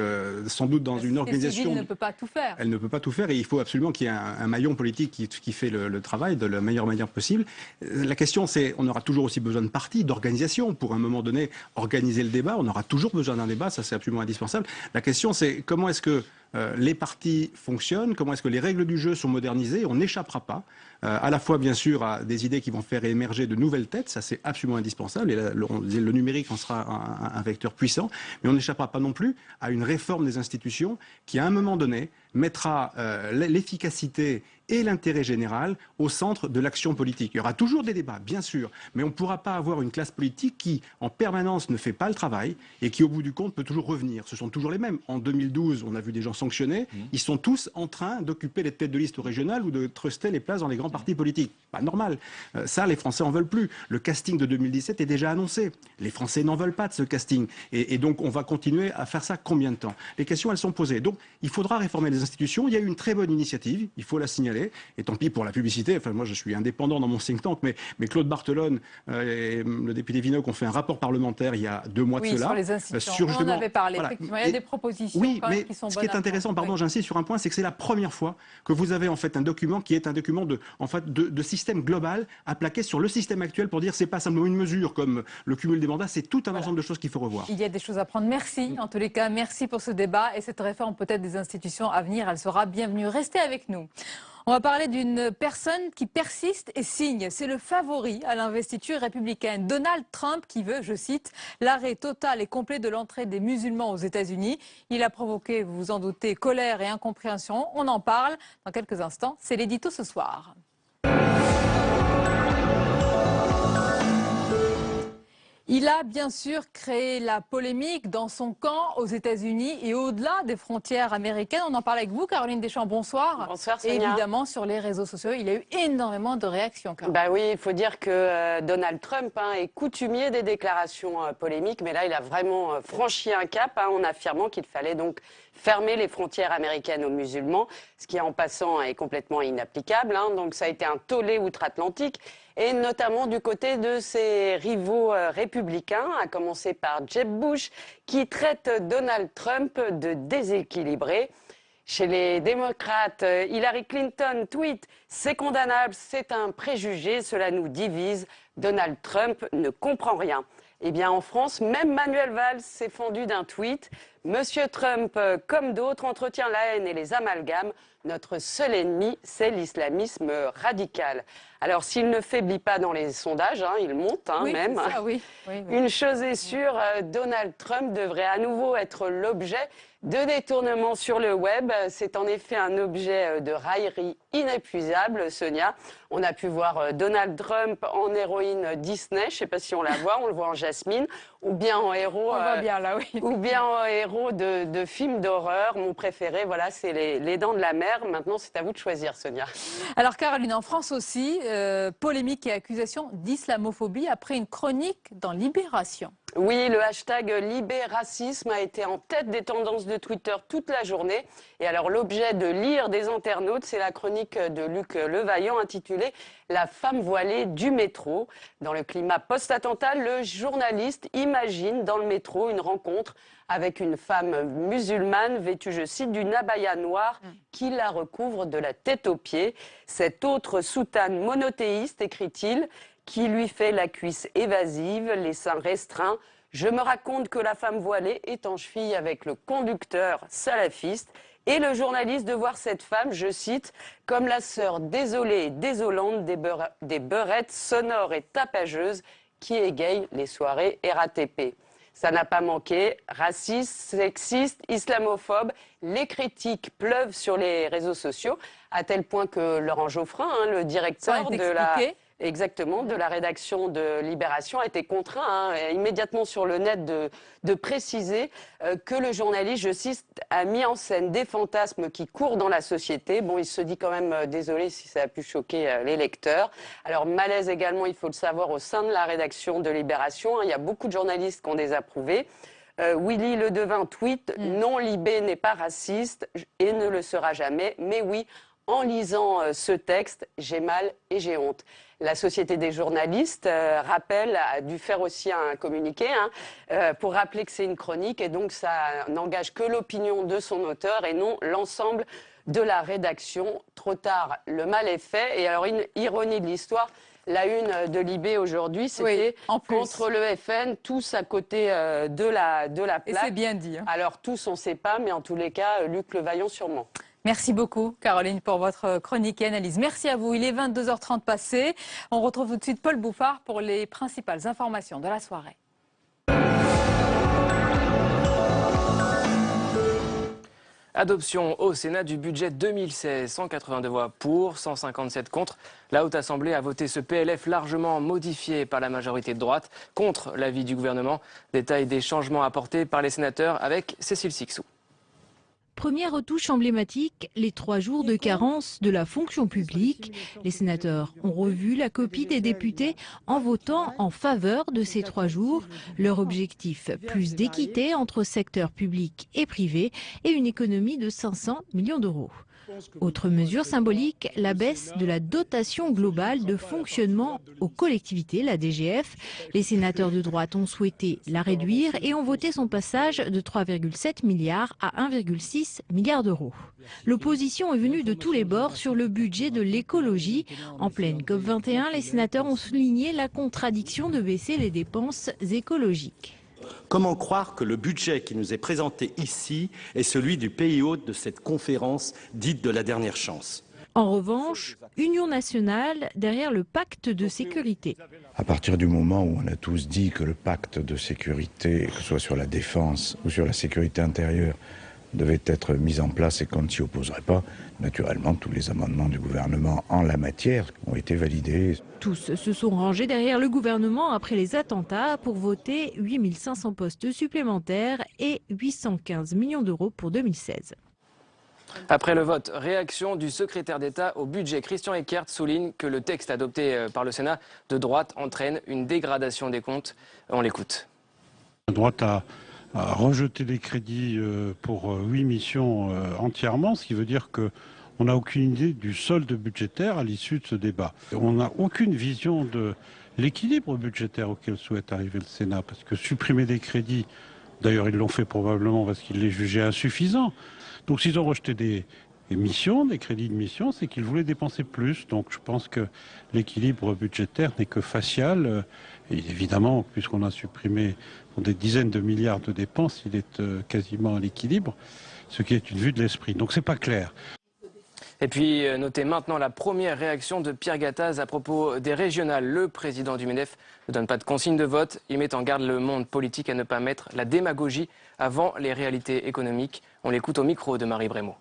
sans doute dans une organisation... Elle ne peut pas tout faire. Elle ne peut pas tout faire et il faut absolument qu'il y ait un maillon politique qui fait le travail de la meilleure manière possible. La question, c'est, on aura toujours aussi besoin de partis, d'organisation. Pour un moment donné, organiser le débat, on aura toujours besoin d'un débat, ça c'est absolument indispensable. La question, c'est comment est-ce que les partis fonctionnent, comment est-ce que les règles du jeu sont modernisées. On n'échappera pas à la fois bien sûr à des idées qui vont faire émerger de nouvelles têtes, ça c'est absolument indispensable, et là, le numérique en sera un vecteur puissant, mais on n'échappera pas non plus à une réforme des institutions qui à un moment donné mettra l'efficacité et l'intérêt général au centre de l'action politique. Il y aura toujours des débats, bien sûr, mais on ne pourra pas avoir une classe politique qui, en permanence, ne fait pas le travail et qui, au bout du compte, peut toujours revenir. Ce sont toujours les mêmes. En 2012, on a vu des gens sanctionnés. Ils sont tous en train d'occuper les têtes de liste régionales ou de truster les places dans les grands partis politiques. Pas normal. Ça, les Français en veulent plus. Le casting de 2017 est déjà annoncé. Les Français n'en veulent pas de ce casting. Et donc, on va continuer à faire ça combien de temps? Les questions, elles sont posées. Donc, il faudra réformer les institutions. Il y a eu une très bonne initiative, il faut la signaler. Et tant pis pour la publicité, enfin moi je suis indépendant dans mon think tank, mais Claude Barthelone et le député Vinocq ont fait un rapport parlementaire il y a 2 mois de cela. Sur les institutions, on en avait parlé, voilà. Effectivement, il y a des propositions oui, mais qui sont bonnes. Ce qui est intéressant, pardon, j'insiste sur un point, c'est que c'est la première fois que vous avez en fait un document qui est un document de système global à plaquer sur le système actuel pour dire c'est pas simplement une mesure comme le cumul des mandats, c'est tout un ensemble de choses qu'il faut revoir. Il y a des choses à prendre. Merci en tous les cas, merci pour ce débat et cette réforme peut-être des institutions à venir, elle sera bienvenue. Restez avec nous. On va parler d'une personne qui persiste et signe. C'est le favori à l'investiture républicaine. Donald Trump qui veut, je cite, l'arrêt total et complet de l'entrée des musulmans aux États-Unis. Il a provoqué, vous vous en doutez, colère et incompréhension. On en parle dans quelques instants. C'est l'édito ce soir. Il a bien sûr créé la polémique dans son camp aux États-Unis et au-delà des frontières américaines. On en parle avec vous, Caroline Deschamps. Bonsoir. Bonsoir, Sonia. Et évidemment, sur les réseaux sociaux, il y a eu énormément de réactions. Bah oui, il faut dire que Donald Trump est coutumier des déclarations polémiques, mais là, il a vraiment franchi un cap en affirmant qu'il fallait donc fermer les frontières américaines aux musulmans, ce qui en passant est complètement inapplicable. Donc ça a été un tollé outre-Atlantique, et notamment du côté de ses rivaux républicains, à commencer par Jeb Bush, qui traite Donald Trump de déséquilibré. Chez les démocrates, Hillary Clinton tweet « C'est condamnable, c'est un préjugé, cela nous divise, Donald Trump ne comprend rien ». Eh bien, en France, même Manuel Valls s'est fendu d'un tweet. Monsieur Trump, comme d'autres, entretient la haine et les amalgames. Notre seul ennemi, c'est l'islamisme radical. Alors, s'il ne faiblit pas dans les sondages, il monte oui, même. Ça, oui. Une chose est sûre, Donald Trump devrait à nouveau être l'objet de détournements sur le web. C'est en effet un objet de raillerie inépuisable, Sonia. On a pu voir Donald Trump en héroïne Disney, je ne sais pas si on la voit, on le voit en Jasmine, ou bien en héros, ou bien en héros de films d'horreur. Mon préféré, voilà, c'est les Dents de la Mer. Maintenant, c'est à vous de choisir, Sonia. Alors, Caroline, en France aussi, polémique et accusation d'islamophobie après une chronique dans Libération. Oui, le hashtag Libéracisme a été en tête des tendances de Twitter toute la journée. Et alors, l'objet de l'ire des internautes, c'est la chronique de Luc Levaillant intitulée « La femme voilée du métro ». Dans le climat post-attentat, le journaliste imagine dans le métro une rencontre avec une femme musulmane vêtue, je cite, d'une abaya noire qui la recouvre de la tête aux pieds. Cette autre soutane monothéiste, écrit-il, qui lui fait la cuisse évasive, les seins restreints. Je me raconte que la femme voilée est en cheville avec le conducteur salafiste. Et le journaliste de voir cette femme, je cite, comme la sœur désolée et désolante des beurettes sonores et tapageuses qui égayent les soirées RATP. Ça n'a pas manqué, raciste, sexiste, islamophobe, les critiques pleuvent sur les réseaux sociaux, à tel point que Laurent Geoffrin, le directeur de la rédaction de Libération, a été contraint immédiatement sur le net de préciser que le journaliste, je cite, a mis en scène des fantasmes qui courent dans la société. Bon, il se dit quand même désolé si ça a pu choquer les lecteurs. Alors, malaise également, il faut le savoir, au sein de la rédaction de Libération. Il y a beaucoup de journalistes qui ont désapprouvé. Willy Ledevin tweet « Non, Libé n'est pas raciste et ne le sera jamais. Mais oui, en lisant ce texte, j'ai mal et j'ai honte. » La Société des journalistes a dû faire aussi un communiqué pour rappeler que c'est une chronique et donc ça n'engage que l'opinion de son auteur et non l'ensemble de la rédaction. Trop tard, le mal est fait. Et alors, une ironie de l'histoire, la une de Libé aujourd'hui, c'était contre le FN, tous à côté de la plaque. Et c'est bien dit. Alors tous, on ne sait pas, mais en tous les cas, Luc Levaillant sûrement. Merci beaucoup, Caroline, pour votre chronique et analyse. Merci à vous. Il est 22h30 passé. On retrouve tout de suite Paul Bouffard pour les principales informations de la soirée. Adoption au Sénat du budget 2016, 182 voix pour, 157 contre. La Haute Assemblée a voté ce PLF largement modifié par la majorité de droite, contre l'avis du gouvernement. Détail des changements apportés par les sénateurs avec Cécile Sixou. Première retouche emblématique, les 3 jours de carence de la fonction publique. Les sénateurs ont revu la copie des députés en votant en faveur de ces 3 jours. Leur objectif, plus d'équité entre secteur public et privé et une économie de 500 millions d'euros. Autre mesure symbolique, la baisse de la dotation globale de fonctionnement aux collectivités, la DGF. Les sénateurs de droite ont souhaité la réduire et ont voté son passage de 3,7 milliards à 1,6 milliard d'euros. L'opposition est venue de tous les bords sur le budget de l'écologie. En pleine COP21, les sénateurs ont souligné la contradiction de baisser les dépenses écologiques. Comment croire que le budget qui nous est présenté ici est celui du pays hôte de cette conférence dite de la dernière chance? En revanche, union nationale derrière le pacte de sécurité. À partir du moment où on a tous dit que le pacte de sécurité, que ce soit sur la défense ou sur la sécurité intérieure, devait être mis en place et qu'on ne s'y opposerait pas, naturellement, tous les amendements du gouvernement en la matière ont été validés. Tous se sont rangés derrière le gouvernement après les attentats pour voter 8500 postes supplémentaires et 815 millions d'euros pour 2016. Après le vote, réaction du secrétaire d'État au budget. Christian Eckert souligne que le texte adopté par le Sénat de droite entraîne une dégradation des comptes. On l'écoute. La droite a rejeté les crédits pour 8 missions entièrement, ce qui veut dire qu'on n'a aucune idée du solde budgétaire à l'issue de ce débat. On n'a aucune vision de l'équilibre budgétaire auquel souhaite arriver le Sénat, parce que supprimer des crédits, d'ailleurs ils l'ont fait probablement parce qu'ils les jugeaient insuffisants. Donc s'ils ont rejeté des missions, des crédits de mission, c'est qu'ils voulaient dépenser plus. Donc je pense que l'équilibre budgétaire n'est que facial Et évidemment, puisqu'on a supprimé des dizaines de milliards de dépenses, il est quasiment à l'équilibre, ce qui est une vue de l'esprit. Donc c'est pas clair. Et puis, notez maintenant la première réaction de Pierre Gattaz à propos des régionales. Le président du MEDEF ne donne pas de consigne de vote. Il met en garde le monde politique à ne pas mettre la démagogie avant les réalités économiques. On l'écoute au micro de Marie Brémaud.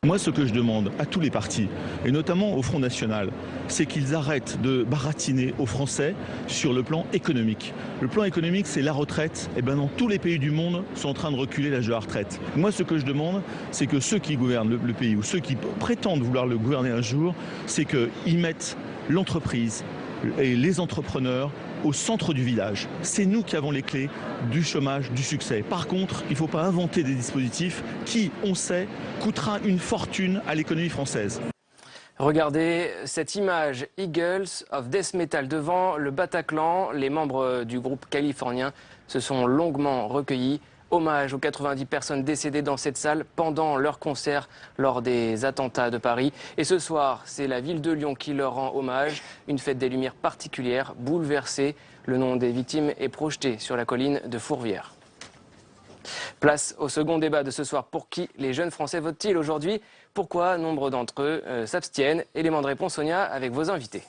Moi, ce que je demande à tous les partis, et notamment au Front National, c'est qu'ils arrêtent de baratiner aux Français sur le plan économique. Le plan économique, c'est la retraite. Et bien, dans tous les pays du monde, sont en train de reculer l'âge de la retraite. Moi, ce que je demande, c'est que ceux qui gouvernent le pays, ou ceux qui prétendent vouloir le gouverner un jour, c'est qu'ils mettent l'entreprise et les entrepreneurs au centre du village. C'est nous qui avons les clés du chômage, du succès. Par contre, il ne faut pas inventer des dispositifs qui, on sait, coûtera une fortune à l'économie française. Regardez cette image, Eagles of Death Metal devant le Bataclan. Les membres du groupe californien se sont longuement recueillis. Hommage aux 90 personnes décédées dans cette salle pendant leur concert lors des attentats de Paris. Et ce soir, c'est la ville de Lyon qui leur rend hommage. Une fête des Lumières particulière, bouleversée. Le nom des victimes est projeté sur la colline de Fourvière. Place au second débat de ce soir. Pour qui les jeunes Français votent-ils aujourd'hui? Pourquoi nombre d'entre eux s'abstiennent? Élément de réponse, Sonia, avec vos invités.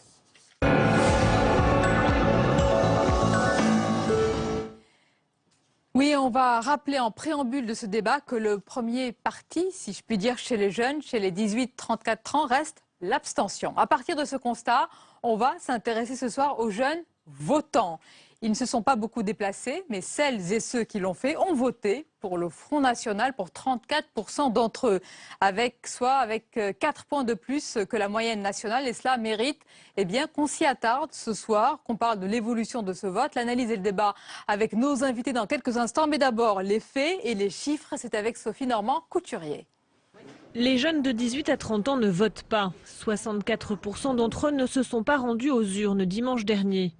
Oui, on va rappeler en préambule de ce débat que le premier parti, si je puis dire, chez les jeunes, chez les 18-34 ans, reste l'abstention. À partir de ce constat, on va s'intéresser ce soir aux jeunes votants. Ils ne se sont pas beaucoup déplacés, mais celles et ceux qui l'ont fait ont voté pour le Front National pour 34% d'entre eux, avec 4 points de plus que la moyenne nationale. Et cela mérite qu'on s'y attarde ce soir, qu'on parle de l'évolution de ce vote, l'analyse et le débat avec nos invités dans quelques instants. Mais d'abord, les faits et les chiffres, c'est avec Sophie Normand-Couturier. Les jeunes de 18 à 30 ans ne votent pas. 64% d'entre eux ne se sont pas rendus aux urnes dimanche dernier.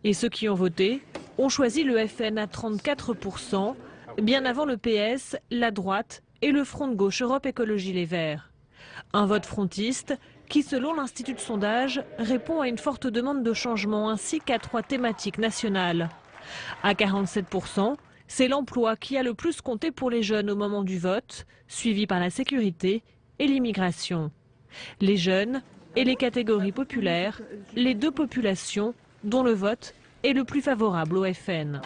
Et ceux qui ont voté ont choisi le FN à 34%, bien avant le PS, la droite et le Front de gauche Europe Écologie Les Verts. Un vote frontiste qui, selon l'Institut de sondage, répond à une forte demande de changement ainsi qu'à 3 thématiques nationales. À 47%, c'est l'emploi qui a le plus compté pour les jeunes au moment du vote, suivi par la sécurité et l'immigration. Les jeunes et les catégories populaires, les deux populations dont le vote est le plus favorable au FN.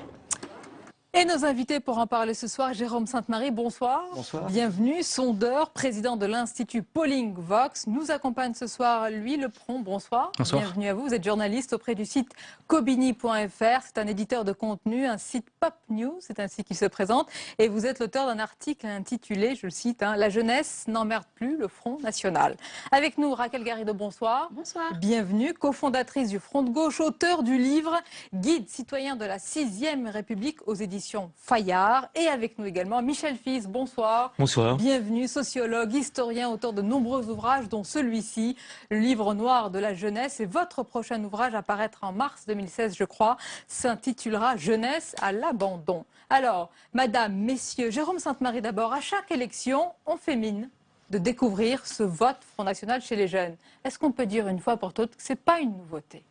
Et nos invités pour en parler ce soir, Jérôme Sainte-Marie, bonsoir. Bonsoir. Bienvenue, sondeur, président de l'Institut Polling Vox. Nous accompagne ce soir Louis Lepron, bonsoir. Bonsoir. Bienvenue à vous. Vous êtes journaliste auprès du site Cobini.fr. C'est un éditeur de contenu, un site Pop News, c'est ainsi qu'il se présente. Et vous êtes l'auteur d'un article intitulé, je le cite, La jeunesse n'emmerde plus le Front National. Avec nous, Raquel Garrido, bonsoir. Bonsoir. Bienvenue, cofondatrice du Front de Gauche, auteur du livre Guide citoyen de la 6e République aux éditions Fayard. Et avec nous également Michel Fils, bonsoir. Bonsoir. Bienvenue, sociologue, historien, auteur de nombreux ouvrages, dont celui-ci, le livre noir de la jeunesse. Et votre prochain ouvrage, à paraître en mars 2016, je crois, s'intitulera Jeunesse à l'abandon. Alors, madame, messieurs, Jérôme Sainte-Marie d'abord, à chaque élection, on fait mine de découvrir ce vote Front National chez les jeunes. Est-ce qu'on peut dire une fois pour toutes que ce n'est pas une nouveauté?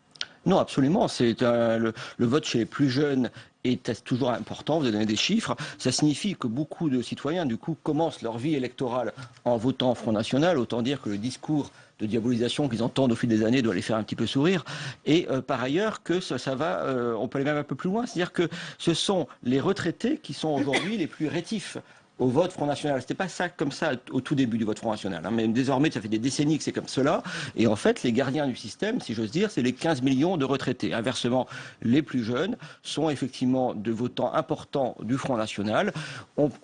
Non, absolument. C'est le vote chez les plus jeunes est toujours important. Vous avez donné des chiffres. Ça signifie que beaucoup de citoyens, du coup, commencent leur vie électorale en votant Front National. Autant dire que le discours de diabolisation qu'ils entendent au fil des années doit les faire un petit peu sourire. Et par ailleurs, que ça va, on peut aller même un peu plus loin. C'est-à-dire que ce sont les retraités qui sont aujourd'hui les plus rétifs au vote Front National. C'était pas ça comme ça au tout début du vote Front National. Hein. Mais désormais, ça fait des décennies que c'est comme cela. Et en fait, les gardiens du système, si j'ose dire, c'est les 15 millions de retraités. Inversement, les plus jeunes sont effectivement de votants importants du Front National.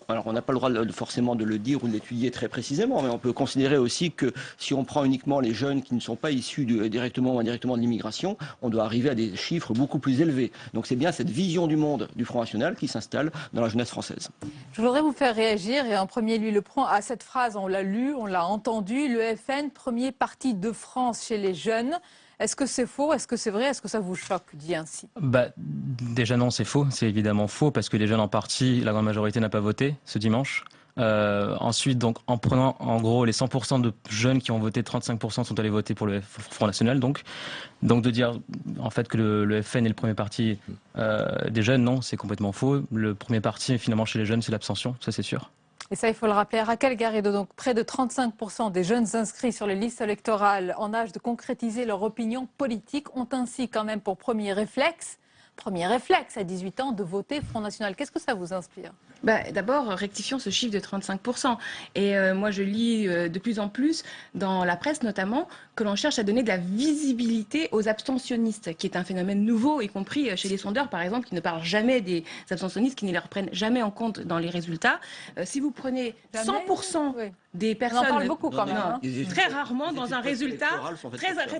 Alors, on n'a pas le droit forcément de le dire ou de l'étudier très précisément, mais on peut considérer aussi que si on prend uniquement les jeunes qui ne sont pas issus directement ou indirectement de l'immigration, on doit arriver à des chiffres beaucoup plus élevés. Donc c'est bien cette vision du monde du Front National qui s'installe dans la jeunesse française. Je voudrais vous faire réagir, et en premier Louis Lepron, à cette phrase, on l'a lu, on l'a entendu, le FN, premier parti de France chez les jeunes. Est-ce que c'est faux? Est-ce que c'est vrai? Est-ce que ça vous choque, dit ainsi? Déjà non, c'est faux. C'est évidemment faux parce que les jeunes en partie, la grande majorité n'a pas voté ce dimanche. Ensuite, donc, en prenant en gros les 100% de jeunes qui ont voté, 35% sont allés voter pour le Front National. Donc de dire en fait que le FN est le premier parti des jeunes, non, c'est complètement faux. Le premier parti finalement chez les jeunes, c'est l'abstention, ça c'est sûr. Et ça, il faut le rappeler, Raquel Garrido, donc près de 35% des jeunes inscrits sur les listes électorales en âge de concrétiser leur opinion politique ont ainsi quand même pour premier réflexe à 18 ans de voter Front National. Qu'est-ce que ça vous inspire ? D'abord, rectifions ce chiffre de 35%. Et moi, je lis de plus en plus, dans la presse notamment, que l'on cherche à donner de la visibilité aux abstentionnistes, qui est un phénomène nouveau, y compris chez les sondeurs, par exemple, qui ne parlent jamais des abstentionnistes, qui ne les reprennent jamais en compte dans les résultats. Si vous prenez 100% des personnes... On en parle beaucoup quand même. Très rarement dans un résultat,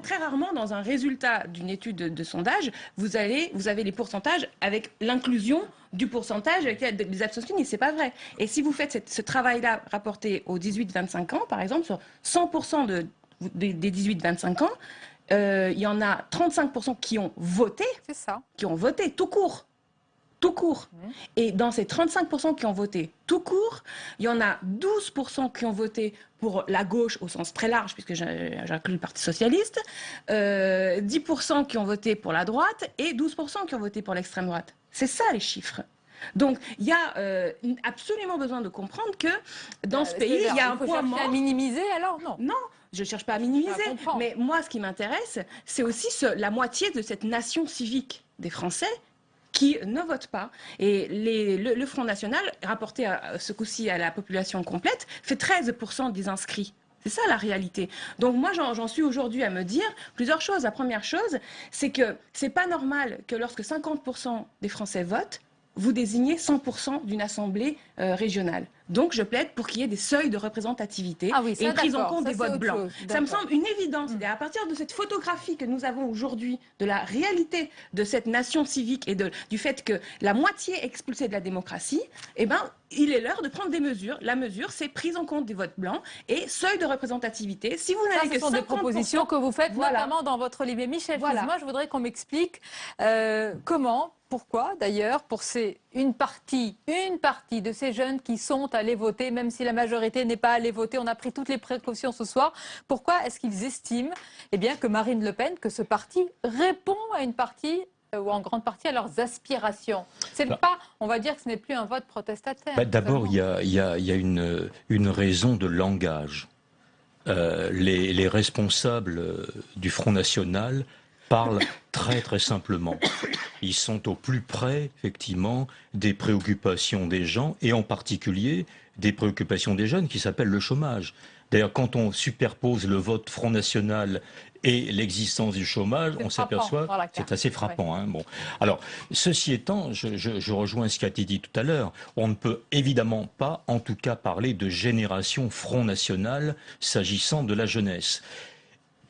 très rarement dans un résultat d'une étude de sondage, vous avez les pourcentages avec l'inclusion du pourcentage des abstentionnistes, c'est pas vrai. Et si vous faites ce travail-là rapporté aux 18-25 ans, par exemple, sur 100% des 18-25 ans, il y en a 35% qui ont voté, qui ont voté tout court. Tout court. Et dans ces 35% qui ont voté tout court, il y en a 12% qui ont voté pour la gauche au sens très large, puisque j'inclus le Parti Socialiste, 10% qui ont voté pour la droite et 12% qui ont voté pour l'extrême droite. C'est ça les chiffres. Donc il y a absolument besoin de comprendre que dans ce pays, il y a un point mort. À minimiser alors? Non. Je ne cherche pas à minimiser, mais moi ce qui m'intéresse, c'est aussi la moitié de cette nation civique des Français qui ne votent pas. Et le Front National, rapporté ce coup-ci à la population complète, fait 13% des inscrits. C'est ça la réalité. Donc moi j'en suis aujourd'hui à me dire plusieurs choses. La première chose, c'est que c'est pas normal que lorsque 50% des Français votent, vous désignez 100% d'une assemblée régionale. Donc je plaide pour qu'il y ait des seuils de représentativité et une prise en compte des votes blancs. Ça me semble une évidence. À partir de cette photographie que nous avons aujourd'hui de la réalité de cette nation civique et du fait que la moitié est expulsée de la démocratie, eh ben, il est l'heure de prendre des mesures. La mesure, c'est prise en compte des votes blancs et seuil de représentativité. Si vous n'avez que 50%... Ce sont des propositions que vous faites notamment dans votre livre. Michel, moi je voudrais qu'on m'explique comment... Pourquoi d'ailleurs pour une partie de ces jeunes qui sont allés voter, même si la majorité n'est pas allée voter, on a pris toutes les précautions ce soir, pourquoi est-ce qu'ils estiment que Marine Le Pen, que ce parti répond à une partie ou en grande partie à leurs aspirations? On va dire que ce n'est plus un vote protestataire. D'abord, il y a une raison de langage. Les responsables du Front National parlent très très simplement. Ils sont au plus près, effectivement, des préoccupations des gens, et en particulier des préoccupations des jeunes, qui s'appellent le chômage. D'ailleurs, quand on superpose le vote Front National et l'existence du chômage, on s'aperçoit que c'est assez frappant. Hein. Bon. Alors, ceci étant, je rejoins ce qui a été dit tout à l'heure, on ne peut évidemment pas, en tout cas, parler de génération Front National s'agissant de la jeunesse.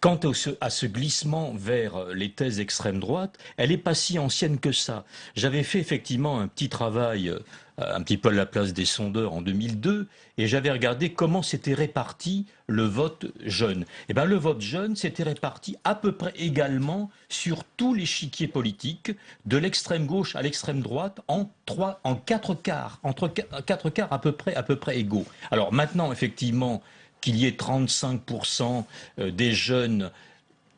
Quant à ce glissement vers les thèses extrême droite, elle n'est pas si ancienne que ça. J'avais fait effectivement un petit travail, un petit peu à la place des sondeurs en 2002, et j'avais regardé comment s'était réparti le vote jeune. Et bien, le vote jeune s'était réparti à peu près également sur tout l'échiquier politique, de l'extrême gauche à l'extrême droite, en 4 quarts, entre 4 quarts à peu près égaux. Alors maintenant, effectivement, qu'il y ait 35% des jeunes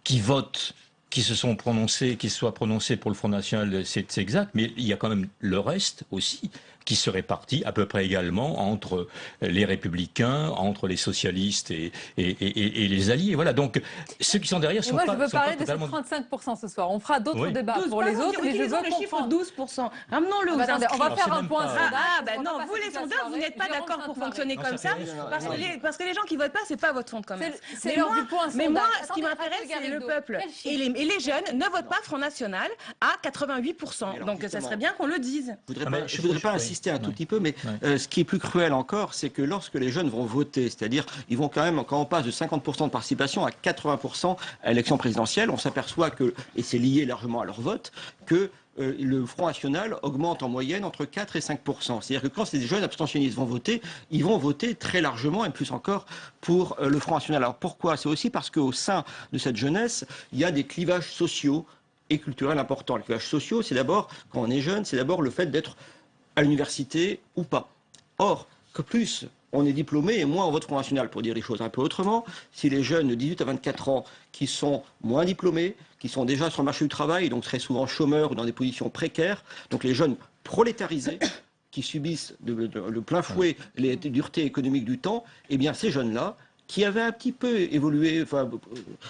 qui votent, qui soient prononcés pour le Front National, c'est exact, mais il y a quand même le reste aussi qui se répartit à peu près également entre les républicains, entre les socialistes et les alliés. Voilà, donc ceux qui sont derrière sont pas totalement... Moi, je veux parler de ces 35% ce soir. On fera d'autres débats pour les autres, mais je veux le chiffre 12%. Ramenons-le aux inscrits. On va faire un point sondage. Non, vous les sondeurs, vous n'êtes pas d'accord pour fonctionner comme ça, parce que les gens qui votent pas, c'est pas votre fonds de commerce. C'est l'heure du point sondage. Mais moi, ce qui m'intéresse, c'est le peuple. Et les jeunes ne votent pas Front National à 88%. Donc ça serait bien qu'on le dise. Je voudrais pas insister un tout petit peu, mais ce qui est plus cruel encore, c'est que lorsque les jeunes vont voter, c'est-à-dire ils vont quand même, quand on passe de 50% de participation à 80% à l'élection présidentielle, on s'aperçoit que, et c'est lié largement à leur vote, que le Front National augmente en moyenne entre 4 et 5%. C'est-à-dire que quand ces jeunes abstentionnistes vont voter, ils vont voter très largement, et plus encore, pour le Front National. Alors pourquoi? C'est aussi parce qu'au sein de cette jeunesse, il y a des clivages sociaux et culturels importants. Les clivages sociaux, c'est d'abord, quand on est jeune, c'est d'abord le fait d'être à l'université ou pas. Or, que plus on est diplômé et moins on vote Front National, pour dire les choses un peu autrement. Si les jeunes de 18 à 24 ans qui sont moins diplômés, qui sont déjà sur le marché du travail, donc très souvent chômeurs ou dans des positions précaires, donc les jeunes prolétarisés, qui subissent de plein fouet les duretés économiques du temps, eh bien ces jeunes-là, qui avaient un petit peu évolué, enfin,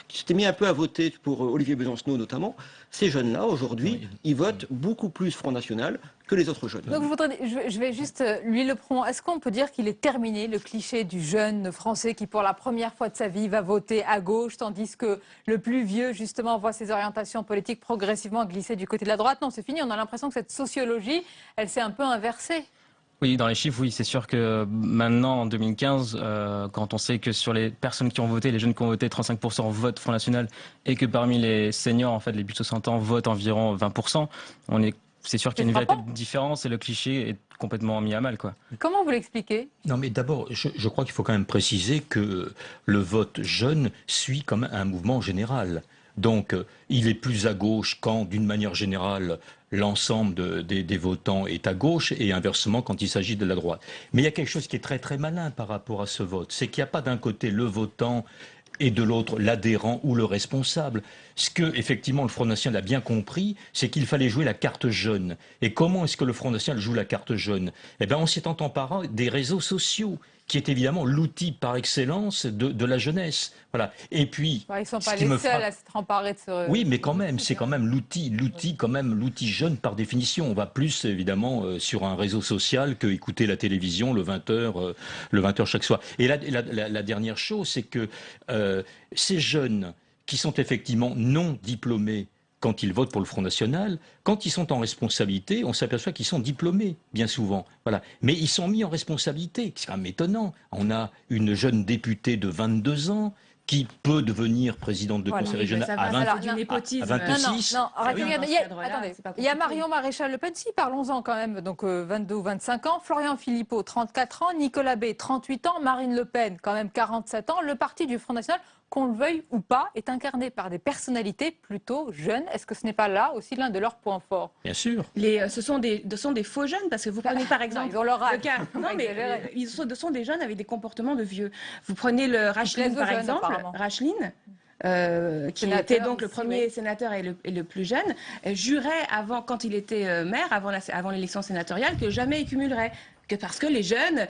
qui s'étaient mis un peu à voter pour Olivier Besancenot notamment, ces jeunes-là, aujourd'hui, ils votent beaucoup plus Front National que les autres jeunes. Donc je vais juste, Louis Lepron, est-ce qu'on peut dire qu'il est terminé le cliché du jeune français qui, pour la première fois de sa vie, va voter à gauche, tandis que le plus vieux, justement, voit ses orientations politiques progressivement glisser du côté de la droite? Non, c'est fini, on a l'impression que cette sociologie, elle s'est un peu inversée. Oui, dans les chiffres, oui, c'est sûr que maintenant, en 2015, quand on sait que sur les personnes qui ont voté, les jeunes qui ont voté, 35% votent Front National, et que parmi les seniors, en fait, les plus de 60 ans votent environ 20%, c'est sûr qu'il y a une véritable différence et le cliché est complètement mis à mal, quoi. Comment vous l'expliquez? Non, mais d'abord, je crois qu'il faut quand même préciser que le vote jeune suit comme un mouvement général. Donc, il est plus à gauche quand, d'une manière générale, l'ensemble des votants est à gauche et inversement quand il s'agit de la droite. Mais il y a quelque chose qui est très très malin par rapport à ce vote. C'est qu'il n'y a pas d'un côté le votant et de l'autre l'adhérent ou le responsable. Ce que, effectivement, le Front National a bien compris, c'est qu'il fallait jouer la carte jeune. Et comment est-ce que le Front National joue la carte jeune? Eh bien, en s'étant emparé des réseaux sociaux, qui est évidemment l'outil par excellence de la jeunesse. Voilà. Et puis, ils ne sont pas les seuls à s'être emparés de ce... Oui, mais quand même, c'est quand même l'outil jeune par définition. On va plus, évidemment, sur un réseau social que écouter la télévision le 20h chaque soir. Et la dernière chose, c'est que ces jeunes qui sont effectivement non diplômés, quand ils votent pour le Front National, quand ils sont en responsabilité, on s'aperçoit qu'ils sont diplômés, bien souvent. Voilà. Mais ils sont mis en responsabilité. C'est quand même étonnant. On a une jeune députée de 22 ans qui peut devenir présidente de conseil régional à 26. Attendez, il y a Marion Maréchal Le Pen, si, parlons-en quand même, donc 22 ou 25 ans, Florian Philippot, 34 ans, Nicolas B, 38 ans, Marine Le Pen, quand même 47 ans. Le parti du Front National, qu'on le veuille ou pas, est incarné par des personnalités plutôt jeunes. Est-ce que ce n'est pas là aussi l'un de leurs points forts? Bien sûr. Ce sont des faux jeunes, parce que vous prenez par exemple... ils ont leur âge. Ce sont des jeunes avec des comportements de vieux. Vous prenez le Racheline, par exemple. Racheline, qui était donc le premier sénateur et le plus jeune, jurait quand il était maire, avant l'élection sénatoriale, que jamais il cumulerait. Parce que les jeunes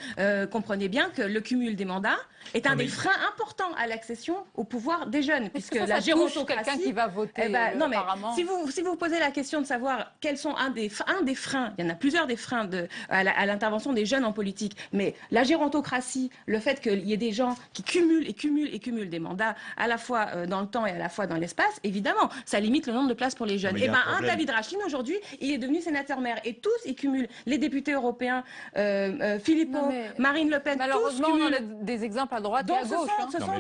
comprenaient bien que le cumul des mandats est un des freins importants à l'accession au pouvoir des jeunes, puisque la gérontocratie, quelqu'un qui va voter. Non, mais si vous posez la question de savoir quels sont un des freins, il y en a plusieurs des freins à l'intervention des jeunes en politique, mais la gérontocratie, le fait qu'il y ait des gens qui cumulent des mandats à la fois dans le temps et à la fois dans l'espace, évidemment, ça limite le nombre de places pour les jeunes. Et un David Racheline aujourd'hui, il est devenu sénateur-maire et tous ils cumulent les députés européens. Philippot, Marine Le Pen, malheureusement, on a des exemples à droite et à gauche. Ce sont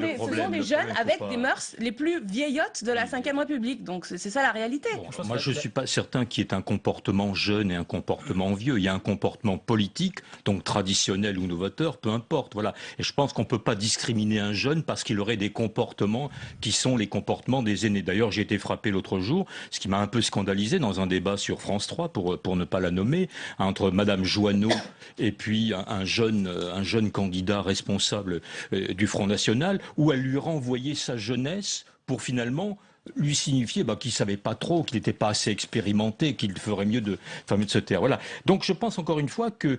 des jeunes avec des mœurs les plus vieillottes de la Ve République. Donc c'est ça la réalité. Bon, moi, je ne suis pas certain qu'il y ait un comportement jeune et un comportement vieux. Il y a un comportement politique, donc traditionnel ou novateur, peu importe. Voilà. Et je pense qu'on ne peut pas discriminer un jeune parce qu'il aurait des comportements qui sont les comportements des aînés. D'ailleurs, j'ai été frappé l'autre jour, ce qui m'a un peu scandalisé dans un débat sur France 3, pour ne pas la nommer, entre Madame Joanneau et puis un jeune candidat responsable du Front National, où elle lui renvoyait sa jeunesse pour finalement lui signifier qu'il ne savait pas trop, qu'il n'était pas assez expérimenté, qu'il ferait mieux de se taire. Voilà. Donc je pense encore une fois qu'il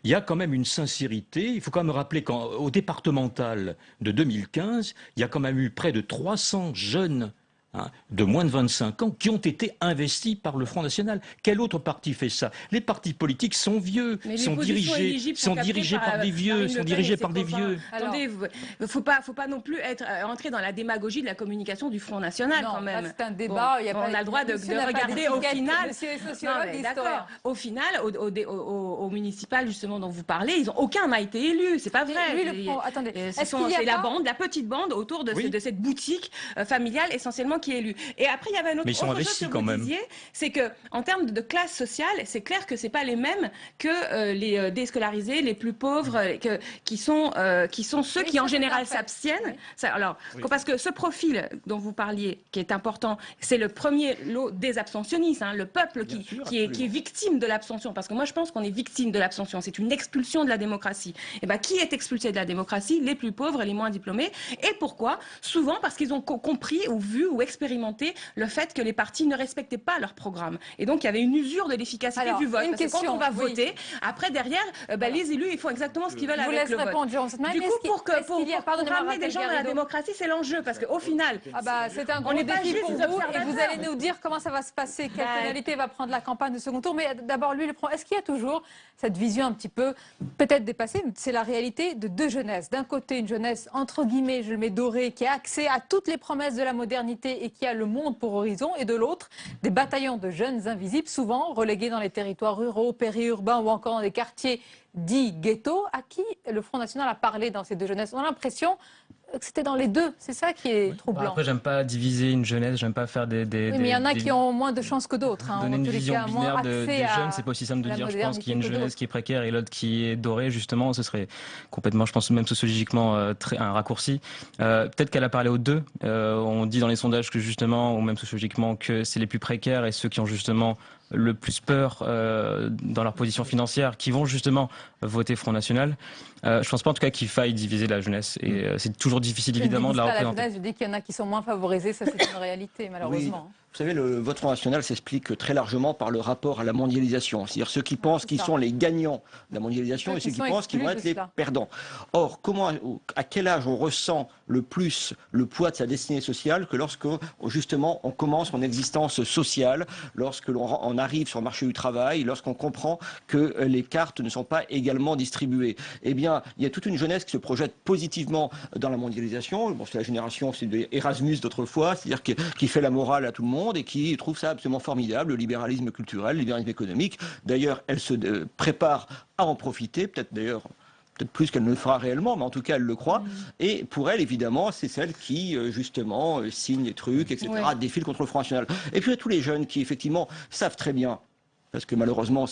y a quand même une sincérité. Il faut quand même rappeler qu'au départemental de 2015, il y a quand même eu près de 300 jeunes de moins de 25 ans qui ont été investis par le Front National. Quel autre parti fait ça? Les partis politiques sont vieux, sont dirigés par des vieux, Attendez, il ne faut pas non plus entrer dans la démagogie de la communication du Front National quand même. C'est un débat. On a le droit de regarder au final. Au final, au municipal justement dont vous parlez, aucun n'a été élu. C'est pas vrai. Attendez, c'est la petite bande autour de cette boutique familiale essentiellement qui est élu. Et après, il y avait un autre, Mais ils sont autre chose investis que quand vous même. disiez, c'est que en termes de classe sociale, c'est clair que c'est pas les mêmes que les déscolarisés, les plus pauvres, qui sont ceux qui en général s'abstiennent. Alors, parce que ce profil dont vous parliez, qui est important, c'est le premier lot des abstentionnistes, hein, le peuple qui est victime de l'abstention. Parce que moi, je pense qu'on est victime de l'abstention. C'est une expulsion de la démocratie. Et ben, qui est expulsé de la démocratie? Les plus pauvres et les moins diplômés. Et pourquoi? Souvent parce qu'ils ont compris ou vu ou expérimenté le fait que les partis ne respectaient pas leur programme. Et donc, il y avait une usure de l'efficacité du vote. Parce que quand on va voter, après, derrière, les élus, ils font exactement ce qu'ils veulent avec le vote. Du coup, pour ramener des gens dans la démocratie, c'est l'enjeu. Parce qu'au final, c'est un gros défi pour vous. Et vous allez nous dire comment ça va se passer, quelle tonalité va prendre la campagne de second tour. Mais d'abord, lui, est-ce qu'il y a toujours cette vision un petit peu, peut-être dépassée, mais c'est la réalité de deux jeunesses. D'un côté, une jeunesse, entre guillemets, je le mets dorée, qui a accès à toutes les promesses de la modernité et qui a le monde pour horizon. Et de l'autre, des bataillons de jeunes invisibles, souvent relégués dans les territoires ruraux, périurbains ou encore dans des quartiers dits ghettos, à qui le Front National a parlé dans ces deux jeunesses. On a l'impression que c'était dans les deux. C'est ça qui est troublant. Après, j'aime pas diviser une jeunesse, j'aime pas faire des mais il y en a qui ont moins de chances que d'autres. Hein. Donner une vision binaire des jeunes, c'est pas aussi simple de la dire. Je pense qu'il y a une modernité jeunesse qui est précaire et l'autre qui est dorée, justement. Ce serait complètement, je pense, même sociologiquement, un raccourci. Peut-être qu'elle a parlé aux deux. On dit dans les sondages que, justement, ou même sociologiquement, que c'est les plus précaires et ceux qui ont, justement, le plus peur dans leur position financière, qui vont justement voter Front National. Je pense pas en tout cas qu'il faille diviser la jeunesse. Et c'est toujours difficile évidemment de la représenter. Je dis qu'il y en a qui sont moins favorisés, ça c'est une réalité malheureusement. Oui. Vous savez, le vote Front National s'explique très largement par le rapport à la mondialisation. C'est-à-dire ceux qui pensent qu'ils sont les gagnants de la mondialisation et ceux qui pensent qu'ils vont être les perdants. Or, à quel âge on ressent le plus le poids de sa destinée sociale que lorsque, justement, on commence son existence sociale, lorsque l'on arrive sur le marché du travail, lorsqu'on comprend que les cartes ne sont pas également distribuées. Eh bien, il y a toute une jeunesse qui se projette positivement dans la mondialisation. Bon, c'est la génération, c'est Erasmus d'autrefois, c'est-à-dire qui fait la morale à tout le monde et qui trouve ça absolument formidable, le libéralisme culturel, le libéralisme économique. D'ailleurs, elle se prépare à en profiter, peut-être plus qu'elle ne le fera réellement, mais en tout cas, elle le croit. Et pour elle, évidemment, c'est celle qui, justement, signe les trucs, etc., défile contre le Front National. Et puis, il y a tous les jeunes qui, effectivement, savent très bien, parce que malheureusement,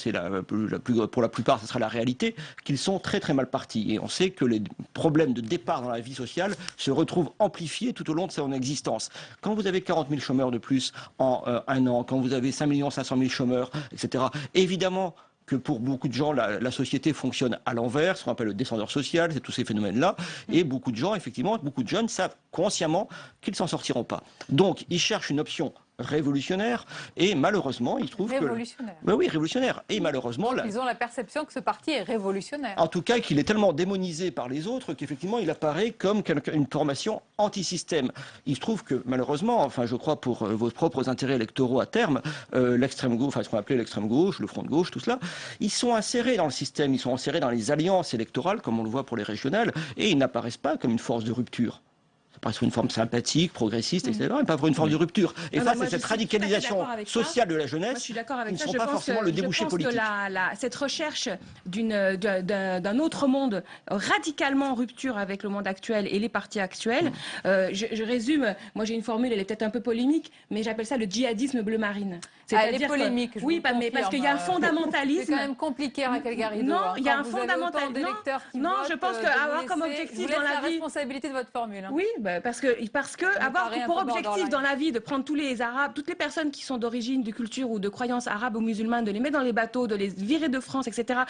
pour la plupart, ce sera la réalité, qu'ils sont très très mal partis. Et on sait que les problèmes de départ dans la vie sociale se retrouvent amplifiés tout au long de son existence. Quand vous avez 40 000 chômeurs de plus en un an, quand vous avez 5 500 000 chômeurs, etc., évidemment que pour beaucoup de gens, la société fonctionne à l'envers, ce qu'on appelle le descendeur social, c'est tous ces phénomènes-là. Et beaucoup de gens, effectivement, beaucoup de jeunes savent consciemment qu'ils ne s'en sortiront pas. Donc, ils cherchent une option révolutionnaire et malheureusement ils trouvent révolutionnaire. Oui, révolutionnaire. Et malheureusement ils ont la perception que ce parti est révolutionnaire. En tout cas qu'il est tellement démonisé par les autres qu'effectivement il apparaît comme une formation anti-système. Il se trouve que malheureusement, enfin je crois pour vos propres intérêts électoraux à terme, l'extrême gauche, enfin ce qu'on appelait l'extrême gauche, le front de gauche, tout cela, ils sont insérés dans le système, ils sont insérés dans les alliances électorales comme on le voit pour les régionales et ils n'apparaissent pas comme une force de rupture. Pas sous une forme sympathique, progressiste, etc., mais pas pour une forme de rupture. Et face à cette radicalisation sociale de la jeunesse, ils ne sont pas forcément le débouché politique. Je pense que cette recherche d'un autre monde radicalement en rupture avec le monde actuel et les partis actuels, je résume, moi j'ai une formule, elle est peut-être un peu polémique, mais j'appelle ça le djihadisme bleu marine. Elle est polémique. Oui, parce qu'il y a un fondamentalisme. C'est quand même compliqué, Raquel Garrido. Non, il y a un fondamentalisme. Non, je pense qu'avoir comme objectif dans la vie. La responsabilité de votre formule. Oui, parce que avoir pour objectif dans la vie de prendre tous les Arabes, toutes les personnes qui sont d'origine, de culture ou de croyance arabe ou musulmane, de les mettre dans les bateaux, de les virer de France, etc.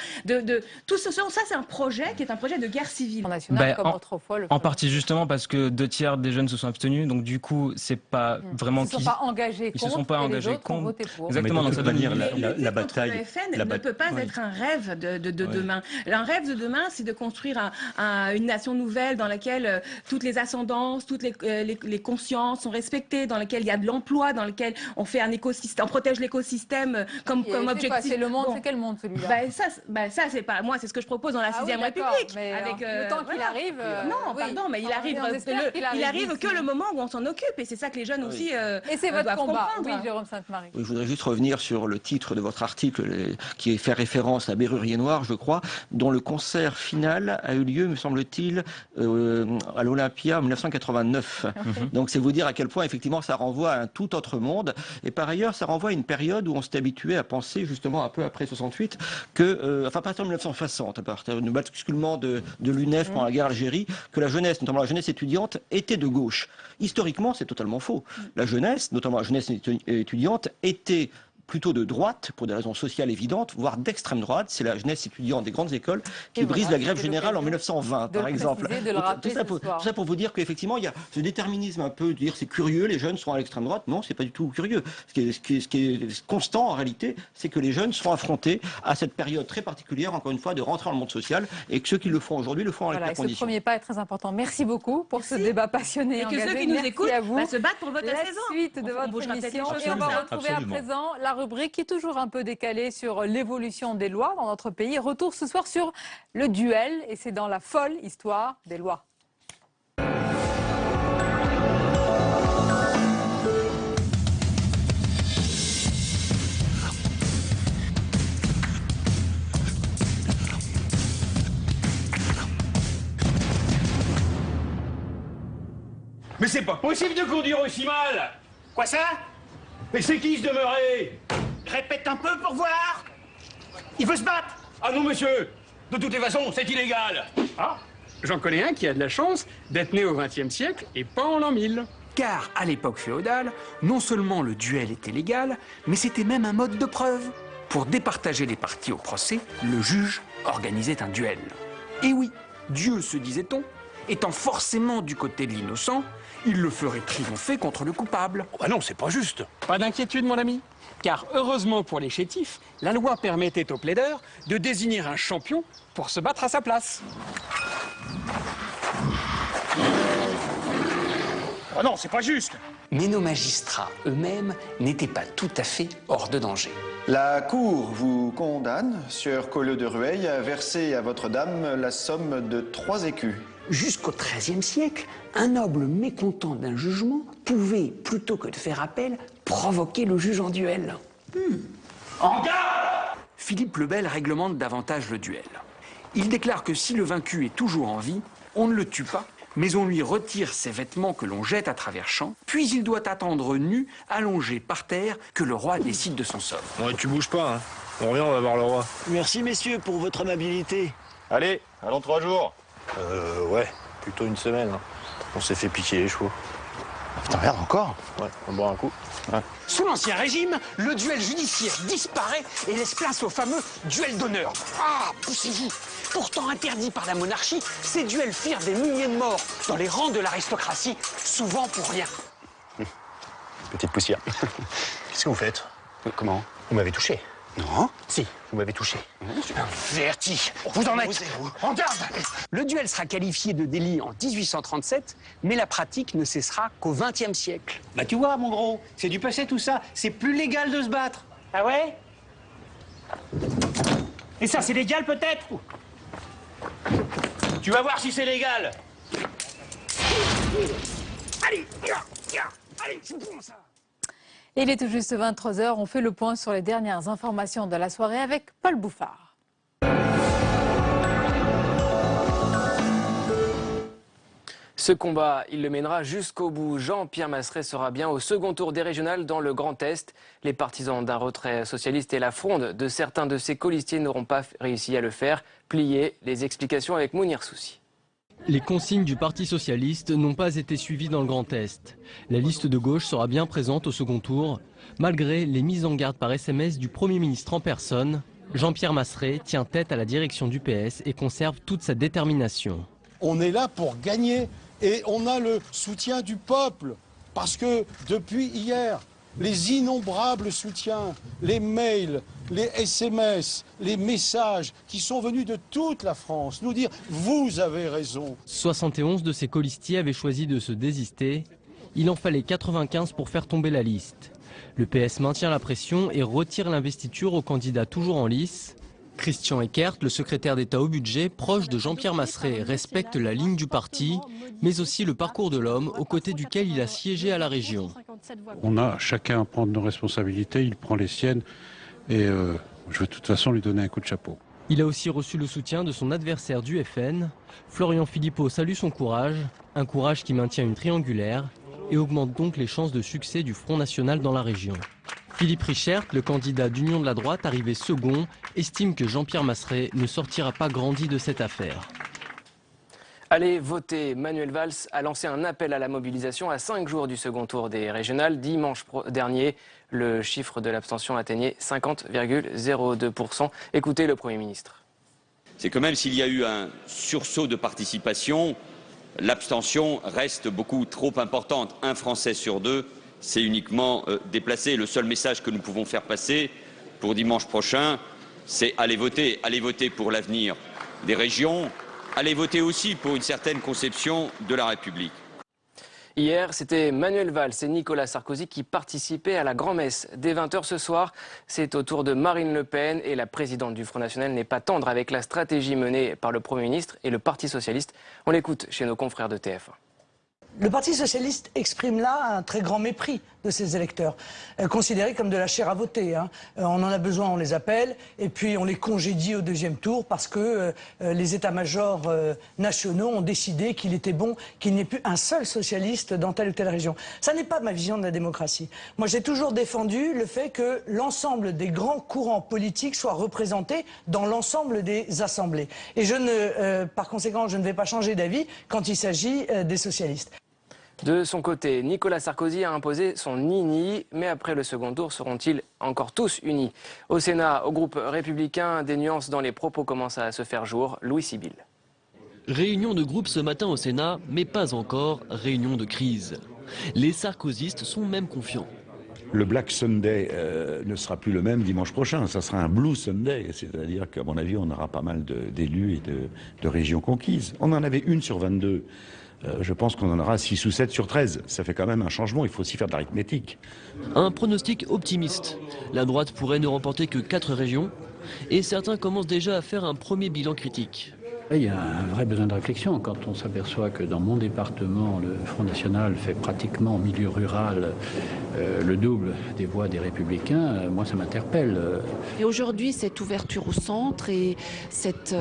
Tout ça, c'est un projet qui est un projet de guerre civile. Comme autrefois. En partie justement parce que 2/3 des jeunes se sont abstenus, donc du coup c'est pas vraiment ils ne sont pas engagés contre. Ils se sont pas engagés contre. Exactement. Donc ça veut dire la bataille. Le FN ne peut pas être un rêve de demain. Un rêve de demain, c'est de construire une nation nouvelle dans laquelle toutes les ascendances, toutes les consciences sont respectées, dans laquelle il y a de l'emploi, dans laquelle on fait un écosystème, on protège l'écosystème comme objectif. C'est le monde, c'est quel monde celui-là? Ça c'est pas moi, c'est ce que je propose dans la 6e République. Avec le temps qu'il arrive. Non, pardon, mais il arrive que le moment où on s'en occupe, et c'est ça que les jeunes aussi. Et c'est votre combat. Oui, Jérôme Sainte-Marie. Je voudrais juste revenir sur le titre de votre article qui fait référence à Bérurier Noir, je crois, dont le concert final a eu lieu, me semble-t-il, à l'Olympia en 1990. 89. Donc c'est vous dire à quel point effectivement ça renvoie à un tout autre monde. Et par ailleurs, ça renvoie à une période où on s'est habitué à penser justement un peu après 68 que, enfin à partir de 1960, à partir du basculement de l'UNEF pendant la guerre d'Algérie, que la jeunesse, notamment la jeunesse étudiante, était de gauche. Historiquement, c'est totalement faux. La jeunesse, notamment la jeunesse étudiante, était plutôt de droite, pour des raisons sociales évidentes, voire d'extrême droite. C'est la jeunesse étudiante des grandes écoles qui brise la grève générale en 1920, par exemple. Tout ça pour vous dire qu'effectivement, il y a ce déterminisme un peu, de dire c'est curieux, les jeunes sont à l'extrême droite. Non, c'est pas du tout curieux. Ce qui est constant, en réalité, c'est que les jeunes seront affrontés à cette période très particulière, encore une fois, de rentrer dans le monde social, et que ceux qui le font aujourd'hui le font avec la condition. Ce premier pas est très important. Merci beaucoup pour ce débat passionné et engagé. Que ceux qui nous écoutent se battent pour le vote à 16 ans. La suite de votre émission. Et on va retrouver à présent la rubrique qui est toujours un peu décalée sur l'évolution des lois dans notre pays. Retour ce soir sur le duel, et c'est dans la folle histoire des lois. Mais c'est pas possible de conduire aussi mal! Quoi ça? Mais c'est qui ce demeuré? Répète un peu pour voir. Il veut se battre. Ah non, monsieur. De toutes les façons, c'est illégal. Ah, j'en connais un qui a de la chance d'être né au XXe siècle et pas en l'an 1000. Car à l'époque féodale, non seulement le duel était légal, mais c'était même un mode de preuve. Pour départager les parties au procès, le juge organisait un duel. Et oui, Dieu, se disait-on, étant forcément du côté de l'innocent, il le ferait triompher contre le coupable. Oh bah non, c'est pas juste. Pas d'inquiétude, mon ami. Car heureusement pour les chétifs, la loi permettait au plaideur de désigner un champion pour se battre à sa place. Ah non, c'est pas juste. Mais nos magistrats eux-mêmes n'étaient pas tout à fait hors de danger. La Cour vous condamne, sieur Collot de Rueil, à verser à votre dame la somme de 3 écus. Jusqu'au XIIIe siècle, un noble mécontent d'un jugement pouvait, plutôt que de faire appel, provoquer le juge en duel. En garde! Philippe le Bel réglemente davantage le duel. Il déclare que si le vaincu est toujours en vie, on ne le tue pas, mais on lui retire ses vêtements que l'on jette à travers champs, puis il doit attendre nu, allongé par terre, que le roi décide de son sort. Ouais, tu bouges pas, hein. On revient, on va voir le roi. Merci messieurs pour votre amabilité. Allez, allons 3 jours. Ouais, plutôt une semaine. Hein. On s'est fait piquer les chevaux. Putain, merde, encore? Ouais, on boit un coup. Ouais. Sous l'Ancien Régime, le duel judiciaire disparaît et laisse place au fameux duel d'honneur. Ah, poussez-vous! Pourtant interdit par la monarchie, ces duels firent des milliers de morts dans les rangs de l'aristocratie, souvent pour rien. Petite poussière. Qu'est-ce que vous faites? Comment? Vous m'avez touché. Non. Si, vous m'avez touché. Verti. Vous en êtes. En garde. Le duel sera qualifié de délit en 1837, mais la pratique ne cessera qu'au XXe siècle. Bah tu vois, mon gros, c'est du passé tout ça. C'est plus légal de se battre. Ah ouais? Et ça, c'est légal peut-être? Tu vas voir si c'est légal. Allez, allez, c'est bon ça. Il est tout juste 23 h, on fait le point sur les dernières informations de la soirée avec Paul Bouffard. Ce combat, il le mènera jusqu'au bout. Jean-Pierre Masseret sera bien au second tour des régionales dans le Grand Est. Les partisans d'un retrait socialiste et la fronde de certains de ses colistiers n'auront pas réussi à le faire plier. Les explications avec Mounir Soussi. Les consignes du Parti socialiste n'ont pas été suivies dans le Grand Est. La liste de gauche sera bien présente au second tour, malgré les mises en garde par SMS du Premier ministre en personne. Jean-Pierre Masseret tient tête à la direction du PS et conserve toute sa détermination. On est là pour gagner et on a le soutien du peuple. Parce que depuis hier, les innombrables soutiens, les mails, les SMS, les messages qui sont venus de toute la France nous dire « vous avez raison ». 71 de ses colistiers avaient choisi de se désister. Il en fallait 95 pour faire tomber la liste. Le PS maintient la pression et retire l'investiture au candidat toujours en lice. Christian Eckert, le secrétaire d'État au budget, proche de Jean-Pierre Masseret, respecte la ligne du parti, mais aussi le parcours de l'homme aux côtés duquel il a siégé à la région. On a chacun à prendre nos responsabilités, il prend les siennes et je vais de toute façon lui donner un coup de chapeau. Il a aussi reçu le soutien de son adversaire du FN. Florian Philippot salue son courage. Un courage qui maintient une triangulaire et augmente donc les chances de succès du Front National dans la région. Philippe Richert, le candidat d'Union de la droite arrivé second, estime que Jean-Pierre Masseret ne sortira pas grandi de cette affaire. Allez voter. Manuel Valls a lancé un appel à la mobilisation à 5 jours du second tour des régionales. Dimanche dernier, le chiffre de l'abstention atteignait 50,02%. Écoutez le Premier ministre. C'est que même s'il y a eu un sursaut de participation, l'abstention reste beaucoup trop importante. Un Français sur deux s'est uniquement déplacé. Le seul message que nous pouvons faire passer pour dimanche prochain, c'est allez voter pour l'avenir des régions, allez voter aussi pour une certaine conception de la République. Hier, c'était Manuel Valls et Nicolas Sarkozy qui participaient à la grand-messe. Dès 20h ce soir, c'est au tour de Marine Le Pen et la présidente du Front National n'est pas tendre avec la stratégie menée par le Premier ministre et le Parti Socialiste. On l'écoute chez nos confrères de TF1. Le Parti Socialiste exprime là un très grand mépris de ses électeurs, considérés comme de la chair à voter. On en a besoin, on les appelle, et puis on les congédie au deuxième tour parce que les états-majors nationaux ont décidé qu'il était bon qu'il n'y ait plus un seul socialiste dans telle ou telle région. Ça n'est pas ma vision de la démocratie. Moi, j'ai toujours défendu le fait que l'ensemble des grands courants politiques soient représentés dans l'ensemble des assemblées. Et par conséquent, je ne vais pas changer d'avis quand il s'agit des socialistes. De son côté, Nicolas Sarkozy a imposé son nini, mais après le second tour, seront-ils encore tous unis? Au Sénat, au groupe républicain, des nuances dans les propos commencent à se faire jour. Louis Sibyl. Réunion de groupe ce matin au Sénat, mais pas encore réunion de crise. Les sarkozystes sont même confiants. Le Black Sunday ne sera plus le même dimanche prochain, ça sera un Blue Sunday, c'est-à-dire qu'à mon avis on aura pas mal d'élus et de régions conquises. On en avait une sur 22. Je pense qu'on en aura 6 ou 7 sur 13. Ça fait quand même un changement, il faut aussi faire de l'arithmétique. Un pronostic optimiste. La droite pourrait ne remporter que 4 régions et certains commencent déjà à faire un premier bilan critique. Il y a un vrai besoin de réflexion quand on s'aperçoit que dans mon département, le Front National fait pratiquement en milieu rural le double des voix des Républicains. Moi, ça m'interpelle. Et aujourd'hui, cette ouverture au centre et cette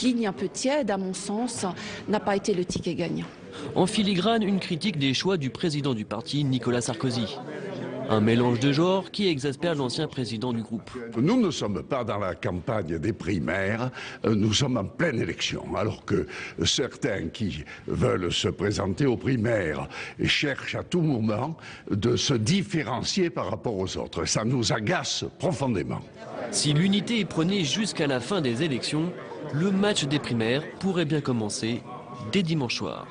ligne un peu tiède, à mon sens, n'a pas été le ticket gagnant. En filigrane, une critique des choix du président du parti, Nicolas Sarkozy. Un mélange de genres qui exaspère l'ancien président du groupe. Nous ne sommes pas dans la campagne des primaires, nous sommes en pleine élection. Alors que certains qui veulent se présenter aux primaires cherchent à tout moment de se différencier par rapport aux autres. Ça nous agace profondément. Si l'unité est prônée jusqu'à la fin des élections, le match des primaires pourrait bien commencer dès dimanche soir.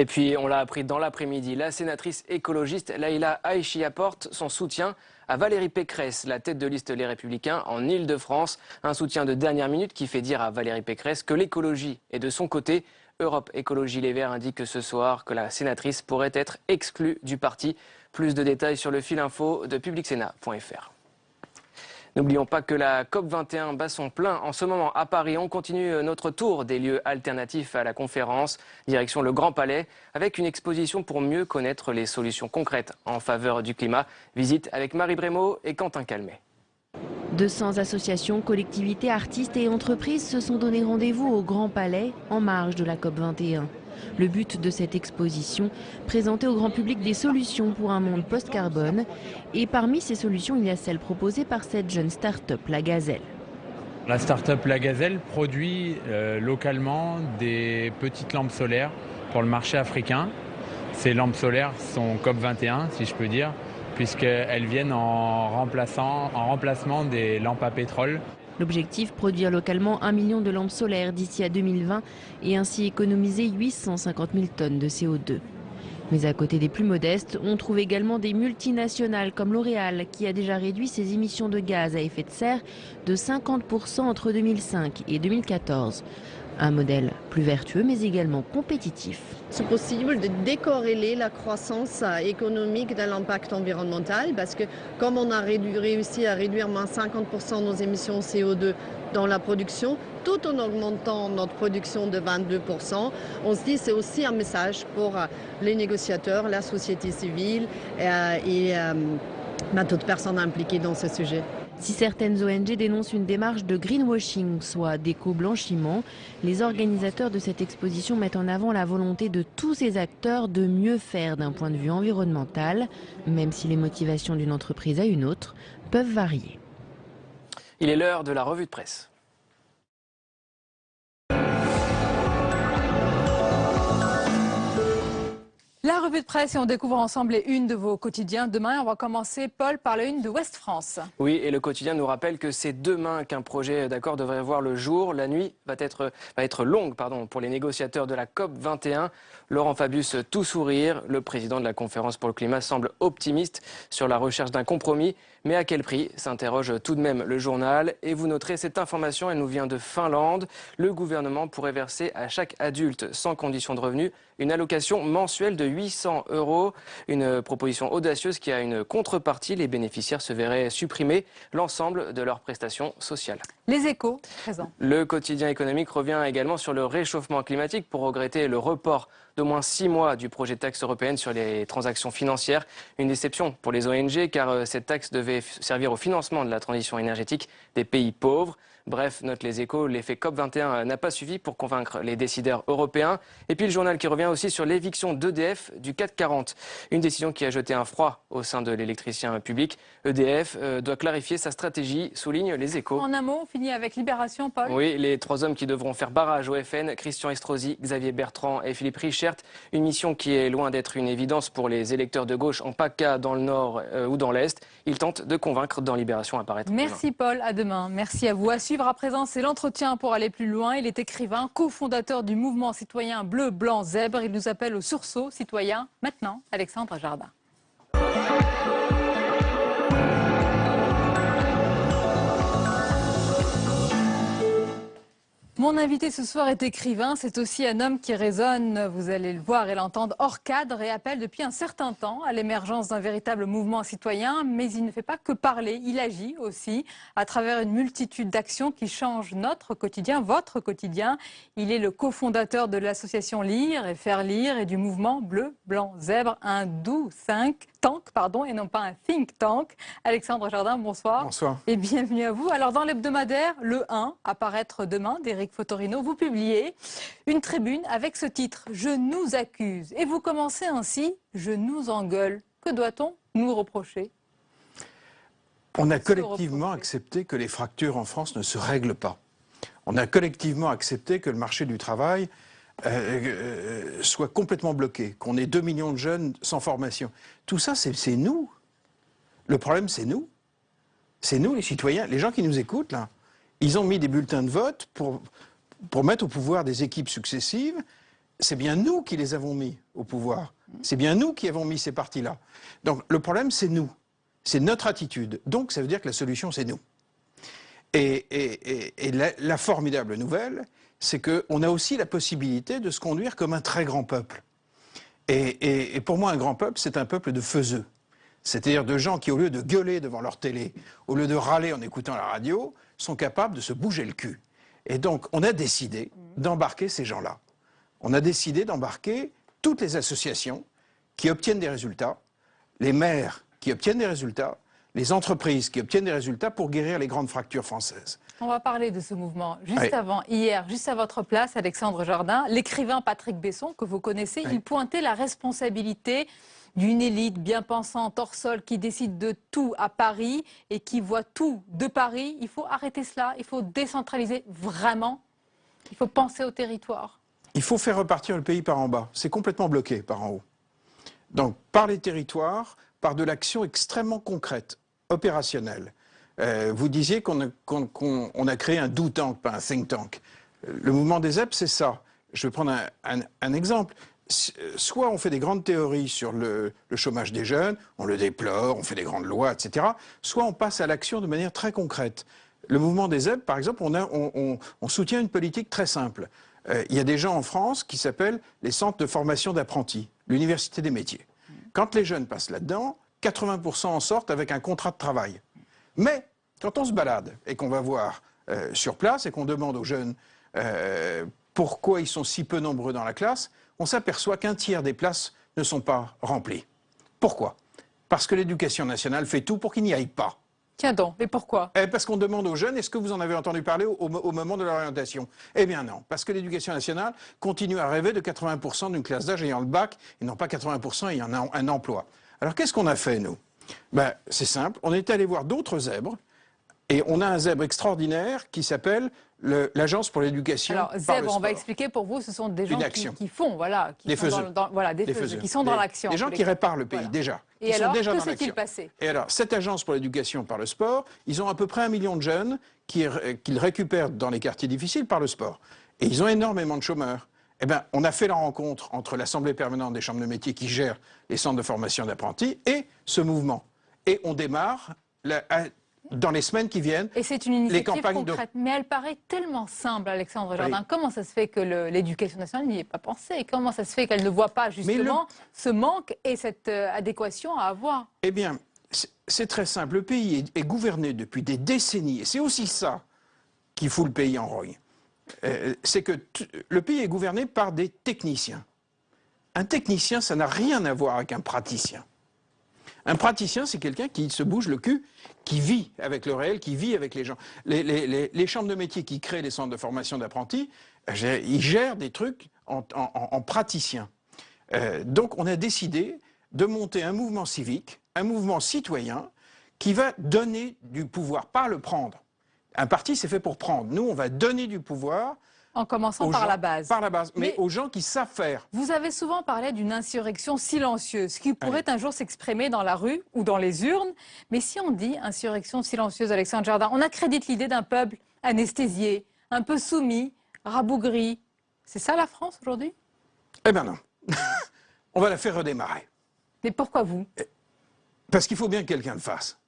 Et puis, on l'a appris dans l'après-midi, la sénatrice écologiste Laïla Haïchi apporte son soutien à Valérie Pécresse, la tête de liste Les Républicains en Ile-de-France. Un soutien de dernière minute qui fait dire à Valérie Pécresse que l'écologie est de son côté. Europe Écologie Les Verts indique ce soir que la sénatrice pourrait être exclue du parti. Plus de détails sur le fil info de publicsénat.fr. N'oublions pas que la COP21 bat son plein en ce moment à Paris. On continue notre tour des lieux alternatifs à la conférence, direction le Grand Palais, avec une exposition pour mieux connaître les solutions concrètes en faveur du climat. Visite avec Marie Brémaud et Quentin Calmet. 200 associations, collectivités, artistes et entreprises se sont donné rendez-vous au Grand Palais en marge de la COP21. Le but de cette exposition, présenter au grand public des solutions pour un monde post-carbone. Et parmi ces solutions, il y a celle proposée par cette jeune start-up, La Gazelle. La start-up La Gazelle produit localement des petites lampes solaires pour le marché africain. Ces lampes solaires sont COP21, si je peux dire, puisqu'elles viennent en remplacement des lampes à pétrole. L'objectif, produire localement 1 million de lampes solaires d'ici à 2020 et ainsi économiser 850 000 tonnes de CO2. Mais à côté des plus modestes, on trouve également des multinationales comme L'Oréal qui a déjà réduit ses émissions de gaz à effet de serre de 50% entre 2005 et 2014. Un modèle plus vertueux mais également compétitif. C'est possible de décorréler la croissance économique de l'impact environnemental parce que comme on a réussi à réduire moins 50% nos émissions CO2 dans la production, tout en augmentant notre production de 22%, on se dit que c'est aussi un message pour les négociateurs, la société civile et toute personne impliquée dans ce sujet. Si certaines ONG dénoncent une démarche de greenwashing, soit d'éco-blanchiment, les organisateurs de cette exposition mettent en avant la volonté de tous ces acteurs de mieux faire d'un point de vue environnemental, même si les motivations d'une entreprise à une autre peuvent varier. Il est l'heure de la revue de presse. La revue de presse et on découvre ensemble les unes de vos quotidiens. Demain, on va commencer, Paul, par la une de Ouest France. Oui, et le quotidien nous rappelle que c'est demain qu'un projet d'accord devrait voir le jour. La nuit va être longue pour les négociateurs de la COP21. Laurent Fabius, tout sourire. Le président de la conférence pour le climat semble optimiste sur la recherche d'un compromis. Mais à quel prix, s'interroge tout de même le journal. Et vous noterez cette information, elle nous vient de Finlande. Le gouvernement pourrait verser à chaque adulte sans condition de revenu une allocation mensuelle de 800 €. Une proposition audacieuse qui a une contrepartie. Les bénéficiaires se verraient supprimer l'ensemble de leurs prestations sociales. Les Échos, présent. Le quotidien économique revient également sur le réchauffement climatique pour regretter le report d'au moins 6 mois du projet de taxe européenne sur les transactions financières. Une déception pour les ONG car cette taxe devait servir au financement de la transition énergétique des pays pauvres. Bref, note les Échos, l'effet COP21 n'a pas suffi pour convaincre les décideurs européens. Et puis le journal qui revient aussi sur l'éviction d'EDF du CAC 40. Une décision qui a jeté un froid au sein de l'électricien public. EDF doit clarifier sa stratégie, soulignent les Échos. En un mot, on finit avec Libération, Paul. Oui, les 3 hommes qui devront faire barrage au FN, Christian Estrosi, Xavier Bertrand et Philippe Richert. Une mission qui est loin d'être une évidence pour les électeurs de gauche en PACA dans le Nord ou dans l'Est. Ils tentent de convaincre dans Libération à paraître. Merci Paul, à demain. Merci à vous. À suivre à présent, c'est l'entretien pour aller plus loin. Il est écrivain, cofondateur du mouvement citoyen Bleu, Blanc, Zèbre. Il nous appelle au sursaut citoyen. Maintenant, Alexandre Jardin. Mon invité ce soir est écrivain, c'est aussi un homme qui résonne, vous allez le voir et l'entendre, hors cadre et appelle depuis un certain temps à l'émergence d'un véritable mouvement citoyen, mais il ne fait pas que parler, il agit aussi à travers une multitude d'actions qui changent notre quotidien, votre quotidien. Il est le cofondateur de l'association Lire et Faire Lire et du mouvement Bleu, Blanc, Zèbre, un doux tank, et non pas un think tank. Alexandre Jardin, bonsoir. Bonsoir. Et bienvenue à vous. Alors dans l'hebdomadaire, le 1, apparaître demain, d'Éric Fotorino, vous publiez une tribune avec ce titre « Je nous accuse ». Et vous commencez ainsi « Je nous engueule ». Que doit-on nous reprocher? On a collectivement accepté que les fractures en France ne se règlent pas. On a collectivement accepté que le marché du travail soit complètement bloqué, qu'on ait 2 millions de jeunes sans formation. Tout ça, c'est nous. Le problème, c'est nous. C'est nous, les citoyens. Les gens qui nous écoutent, là, ils ont mis des bulletins de vote pour mettre au pouvoir des équipes successives. C'est bien nous qui les avons mis au pouvoir. C'est bien nous qui avons mis ces partis-là. Donc le problème, c'est nous. C'est notre attitude. Donc ça veut dire que la solution, c'est nous. Et la formidable nouvelle, c'est qu'on a aussi la possibilité de se conduire comme un très grand peuple. Et pour moi, un grand peuple, c'est un peuple de faiseux. C'est-à-dire de gens qui, au lieu de gueuler devant leur télé, au lieu de râler en écoutant la radio, sont capables de se bouger le cul. Et donc, on a décidé d'embarquer ces gens-là. On a décidé d'embarquer toutes les associations qui obtiennent des résultats, les maires qui obtiennent des résultats, les entreprises qui obtiennent des résultats pour guérir les grandes fractures françaises. On va parler de ce mouvement. Juste avant, hier, juste à votre place, Alexandre Jardin, l'écrivain Patrick Besson, que vous connaissez, il pointait la responsabilité d'une élite bien pensante hors sol qui décide de tout à Paris et qui voit tout de Paris. Il faut arrêter cela, il faut décentraliser vraiment, il faut penser au territoire. Il faut faire repartir le pays par en bas. C'est complètement bloqué par en haut. Donc par les territoires, par de l'action extrêmement concrète, opérationnelle. Vous disiez qu'on a créé un do tank, pas un think tank. Le mouvement des ZEP, c'est ça. Je vais prendre un exemple. Soit on fait des grandes théories sur le chômage des jeunes, on le déplore, on fait des grandes lois, etc. Soit on passe à l'action de manière très concrète. Le mouvement des ZEP, par exemple, on soutient une politique très simple. Il y a des gens en France qui s'appellent les centres de formation d'apprentis, l'université des métiers. Quand les jeunes passent là-dedans, 80% en sortent avec un contrat de travail. Mais quand on se balade et qu'on va voir sur place et qu'on demande aux jeunes pourquoi ils sont si peu nombreux dans la classe, on s'aperçoit qu'un tiers des places ne sont pas remplies. Pourquoi? Parce que l'éducation nationale fait tout pour qu'ils n'y aillent pas. Tiens donc, mais pourquoi? Parce qu'on demande aux jeunes, est-ce que vous en avez entendu parler au moment de l'orientation? Eh bien non, parce que l'éducation nationale continue à rêver de 80% d'une classe d'âge ayant le bac, et non pas 80% ayant un emploi. Alors qu'est-ce qu'on a fait, nous? Ben, c'est simple, on est allé voir d'autres zèbres, et on a un zèbre extraordinaire qui s'appelle l'Agence pour l'éducation par le sport. Alors, zèbre, on va expliquer pour vous, ce sont des gens qui font, voilà, qui des sont faiseux. Voilà, des faiseux, qui sont dans l'action. Des gens qui réparent le pays, déjà. Et alors, que s'est-il passé? Et alors, cette Agence pour l'éducation par le sport, ils ont à peu près 1 million de jeunes qu'ils récupèrent dans les quartiers difficiles par le sport. Et ils ont énormément de chômeurs. Eh bien, on a fait la rencontre entre l'Assemblée permanente des chambres de métiers qui gère les centres de formation d'apprentis et ce mouvement. Et on démarre dans les semaines qui viennent. Et c'est une initiative concrète, mais elle paraît tellement simple, Alexandre Jardin. Oui. Comment ça se fait que l'éducation nationale n'y ait pas pensé? Comment ça se fait qu'elle ne voit pas justement ce manque et cette adéquation à avoir? Eh bien, c'est très simple. Le pays est gouverné depuis des décennies, et c'est aussi ça qui fout le pays en rogne. C'est que le pays est gouverné par des techniciens. Un technicien, ça n'a rien à voir avec un praticien. Un praticien, c'est quelqu'un qui se bouge le cul, qui vit avec le réel, qui vit avec les gens. Les chambres de métiers qui créent les centres de formation d'apprentis, ils gèrent des trucs en praticiens. Donc on a décidé de monter un mouvement civique, un mouvement citoyen, qui va donner du pouvoir, pas le prendre. Un parti, c'est fait pour prendre. Nous, on va donner du pouvoir. En commençant par la base. Par la base, mais aux gens qui savent faire. Vous avez souvent parlé d'une insurrection silencieuse, qui pourrait un jour s'exprimer dans la rue ou dans les urnes. Mais si on dit insurrection silencieuse, Alexandre Jardin, on accrédite l'idée d'un peuple anesthésié, un peu soumis, rabougri. C'est ça la France aujourd'hui? Eh bien non. On va la faire redémarrer. Mais pourquoi vous? Parce qu'il faut bien que quelqu'un le fasse.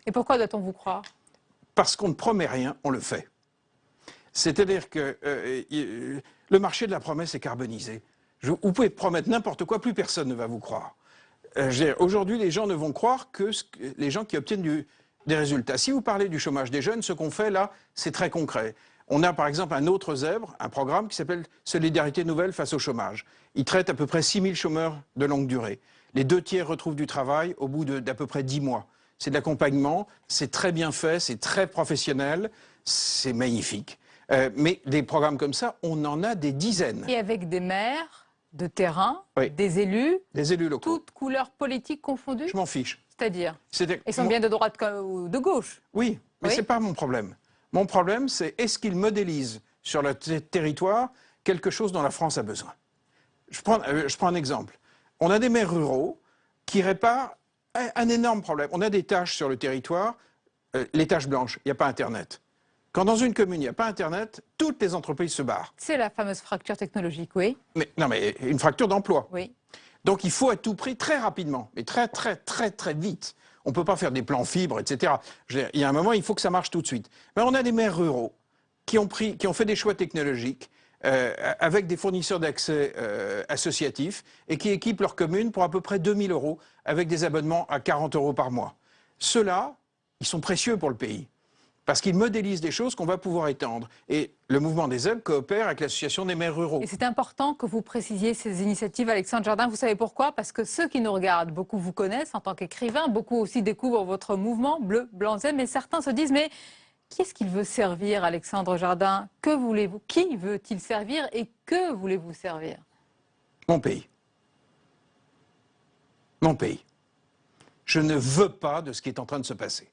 Et pourquoi doit-on vous croire? Parce qu'on ne promet rien, on le fait. C'est-à-dire que le marché de la promesse est carbonisé. Vous pouvez promettre n'importe quoi, plus personne ne va vous croire. Aujourd'hui, les gens ne vont croire que les gens qui obtiennent des résultats. Si vous parlez du chômage des jeunes, ce qu'on fait là, c'est très concret. On a par exemple un autre zèbre, un programme qui s'appelle Solidarité nouvelle face au chômage. Il traite à peu près 6 000 chômeurs de longue durée. Les 2 tiers retrouvent du travail au bout d'à peu près 10 mois. C'est de l'accompagnement, c'est très bien fait, c'est très professionnel, c'est magnifique. Mais des programmes comme ça, on en a des dizaines. Et avec des maires de terrain, des élus locaux. Toutes couleurs politiques confondues? Je m'en fiche. C'est-à-dire? Ils sont bien de droite ou de gauche? Oui, mais ce n'est pas mon problème. Mon problème, c'est est-ce qu'ils modélisent sur le territoire quelque chose dont la France a besoin? Je prends un exemple. On a des maires ruraux qui réparent un énorme problème. On a des tâches sur le territoire, les tâches blanches, il n'y a pas Internet. Quand dans une commune, il n'y a pas Internet, toutes les entreprises se barrent. C'est la fameuse fracture technologique, oui. Non, mais une fracture d'emploi. Oui. Donc il faut à tout prix, très rapidement, mais très vite. On ne peut pas faire des plans fibres, etc. Il y a un moment, il faut que ça marche tout de suite. Mais on a des maires ruraux qui ont fait des choix technologiques avec des fournisseurs d'accès associatifs et qui équipent leur commune pour à peu près 2 000 € avec des abonnements à 40 € par mois. Ceux-là, ils sont précieux pour le pays. Parce qu'ils modélisent des choses qu'on va pouvoir étendre. Et le mouvement des zèbres coopère avec l'association des maires ruraux. Et c'est important que vous précisiez ces initiatives, Alexandre Jardin. Vous savez pourquoi? Parce que ceux qui nous regardent, beaucoup vous connaissent en tant qu'écrivain, beaucoup aussi découvrent votre mouvement bleu, blanc, zèbre. Mais certains se disent, mais qui est-ce qu'il veut servir, Alexandre Jardin? Que voulez-vous? Qui veut-il servir et que voulez-vous servir? Mon pays. Mon pays. Je ne veux pas de ce qui est en train de se passer.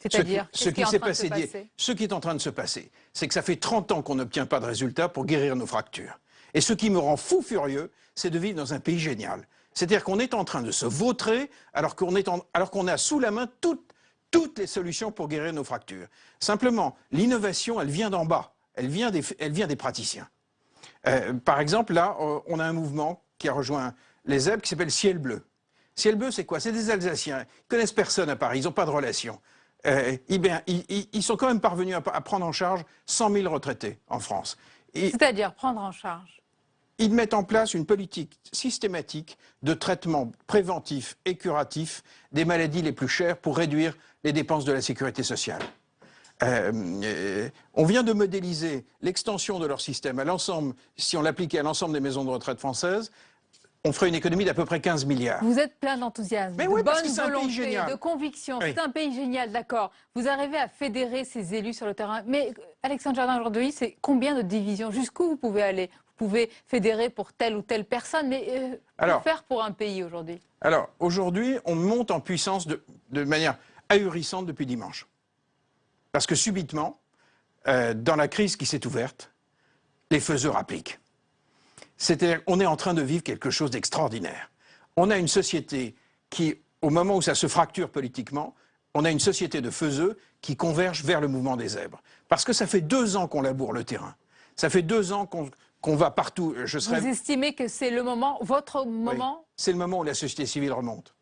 C'est-à-dire, ce qui est en train de se passer, c'est que ça fait 30 ans qu'on n'obtient pas de résultats pour guérir nos fractures. Et ce qui me rend fou furieux, c'est de vivre dans un pays génial. C'est-à-dire qu'on est en train de se vautrer alors qu'on a sous la main toutes les solutions pour guérir nos fractures. Simplement, l'innovation, elle vient d'en bas. Elle vient des praticiens. Par exemple, là, on a un mouvement qui a rejoint les zèbres qui s'appelle Ciel Bleu. Ciel Bleu, c'est quoi? C'est des Alsaciens. Ils ne connaissent personne à Paris, ils n'ont pas de relation. Ils sont quand même parvenus à prendre en charge 100 000 retraités en France. C'est-à-dire prendre en charge? Ils mettent en place une politique systématique de traitement préventif et curatif des maladies les plus chères pour réduire les dépenses de la sécurité sociale. On vient de modéliser l'extension de leur système à l'ensemble, si on l'appliquait à l'ensemble des maisons de retraite françaises, on ferait une économie d'à peu près 15 milliards. Vous êtes plein d'enthousiasme, de parce que bonne c'est un pays volonté, génial. de conviction. Oui. C'est un pays génial, d'accord. Vous arrivez à fédérer ces élus sur le terrain. Mais Alexandre Jardin, aujourd'hui, c'est combien de divisions? Jusqu'où vous pouvez aller? Vous pouvez fédérer pour telle ou telle personne, mais que faire pour un pays aujourd'hui? Alors, aujourd'hui, on monte en puissance de manière ahurissante depuis dimanche. Parce que subitement, dans la crise qui s'est ouverte, les faiseurs appliquent. C'est-à-dire qu'on est en train de vivre quelque chose d'extraordinaire. On a une société qui, au moment où ça se fracture politiquement, on a une société de faiseux qui converge vers le mouvement des zèbres. Parce que ça fait 2 ans qu'on laboure le terrain. Ça fait 2 ans qu'on va partout. Vous estimez que c'est le moment, votre moment? Oui, c'est le moment où la société civile remonte.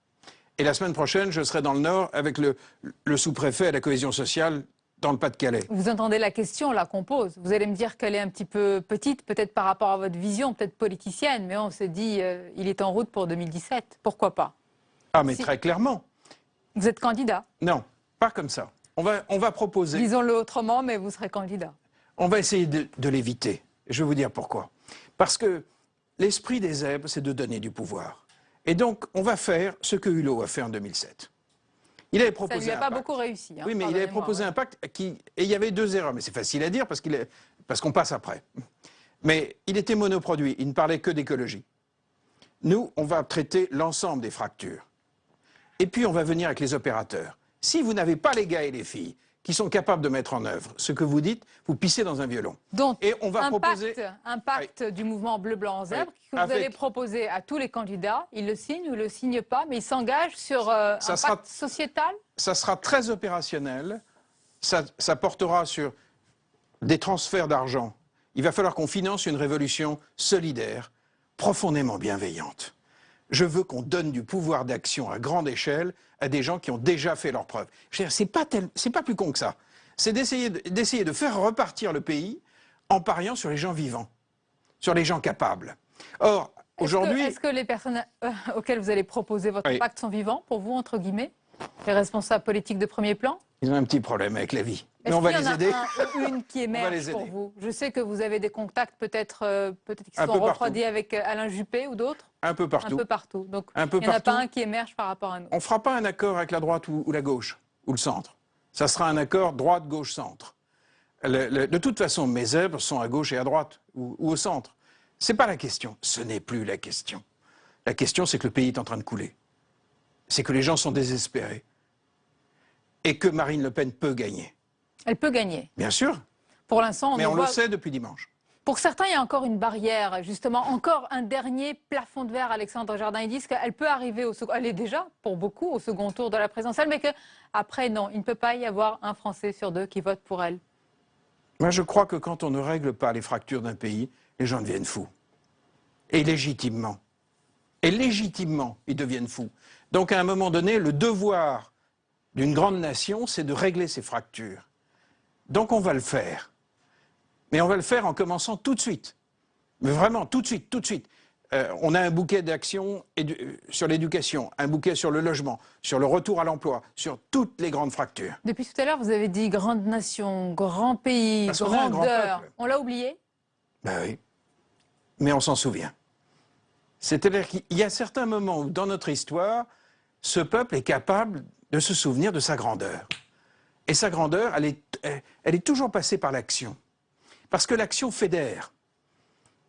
Et la semaine prochaine, je serai dans le Nord avec le sous-préfet à la cohésion sociale dans le Pas-de-Calais. Vous entendez la question là qu'on pose. Vous allez me dire qu'elle est un petit peu petite, peut-être par rapport à votre vision, peut-être politicienne, mais on s'est dit, il est en route pour 2017. Pourquoi pas? Ah, mais très clairement. Vous êtes candidat? Non, pas comme ça. On va proposer... Disons-le autrement, mais vous serez candidat. On va essayer de l'éviter. Je vais vous dire pourquoi. Parce que l'esprit des zèbres, c'est de donner du pouvoir. Et donc, on va faire ce que Hulot a fait en 2007. Il avait proposé ça lui a pas beaucoup réussi. Hein, oui, mais il avait proposé un pacte et il y avait 2 erreurs. Mais c'est facile à dire parce qu'on passe après. Mais il était monoproduit, il ne parlait que d'écologie. Nous, on va traiter l'ensemble des fractures. Et puis, on va venir avec les opérateurs. Si vous n'avez pas les gars et les filles qui sont capables de mettre en œuvre ce que vous dites, vous pissez dans un violon. Donc, et on va un pacte du mouvement bleu-blanc-zèbre que vous allez proposer à tous les candidats. Ils le signent ou ne le signent pas, mais ils s'engagent sur un pacte sociétal? Ça sera très opérationnel. Ça portera sur des transferts d'argent. Il va falloir qu'on finance une révolution solidaire, profondément bienveillante. Je veux qu'on donne du pouvoir d'action à grande échelle à des gens qui ont déjà fait leurs preuves. C'est pas plus con que ça. C'est d'essayer de faire repartir le pays en pariant sur les gens vivants, sur les gens capables. Or, aujourd'hui... Est-ce que les personnes auxquelles vous allez proposer votre pacte sont vivants, pour vous, entre guillemets? Les responsables politiques de premier plan? Ils ont un petit problème avec la vie. Mais on va les aider. Est-ce qu'il y en a une qui émerge pour vous? Je sais que vous avez des contacts peut-être qui sont refroidis avec Alain Juppé ou d'autres. Un peu partout. Un peu partout. Donc il n'y en a pas un qui émerge par rapport à nous. On ne fera pas un accord avec la droite ou la gauche, ou le centre. Ça sera un accord droite-gauche-centre. De toute façon, mes zèbres sont à gauche et à droite, ou au centre. Ce n'est pas la question. Ce n'est plus la question. La question, c'est que le pays est en train de couler. C'est que les gens sont désespérés. Et que Marine Le Pen peut gagner. Elle peut gagner. Bien sûr. Pour l'instant, mais on le sait depuis dimanche. Pour certains, il y a encore une barrière, justement, encore un dernier plafond de verre, Alexandre Jardin. Ils disent qu'elle peut arriver au second, elle est déjà, pour beaucoup, au second tour de la présidentielle, mais qu'après, non, il ne peut pas y avoir un Français sur 2 qui vote pour elle. Moi, je crois que quand on ne règle pas les fractures d'un pays, les gens deviennent fous. Et légitimement. Et légitimement, ils deviennent fous. Donc, à un moment donné, le devoir d'une grande nation, c'est de régler ces fractures. Donc, on va le faire. Mais on va le faire en commençant tout de suite. Mais vraiment, tout de suite, tout de suite. On a un bouquet d'actions sur l'éducation, un bouquet sur le logement, sur le retour à l'emploi, sur toutes les grandes fractures. Depuis tout à l'heure, vous avez dit grande nation, grand pays, grandeur. On l'a oublié? Ben oui. Mais on s'en souvient. C'est-à-dire qu'il y a certains moments où, dans notre histoire, ce peuple est capable de se souvenir de sa grandeur. Et sa grandeur, elle est toujours passée par l'action. Parce que l'action fédère.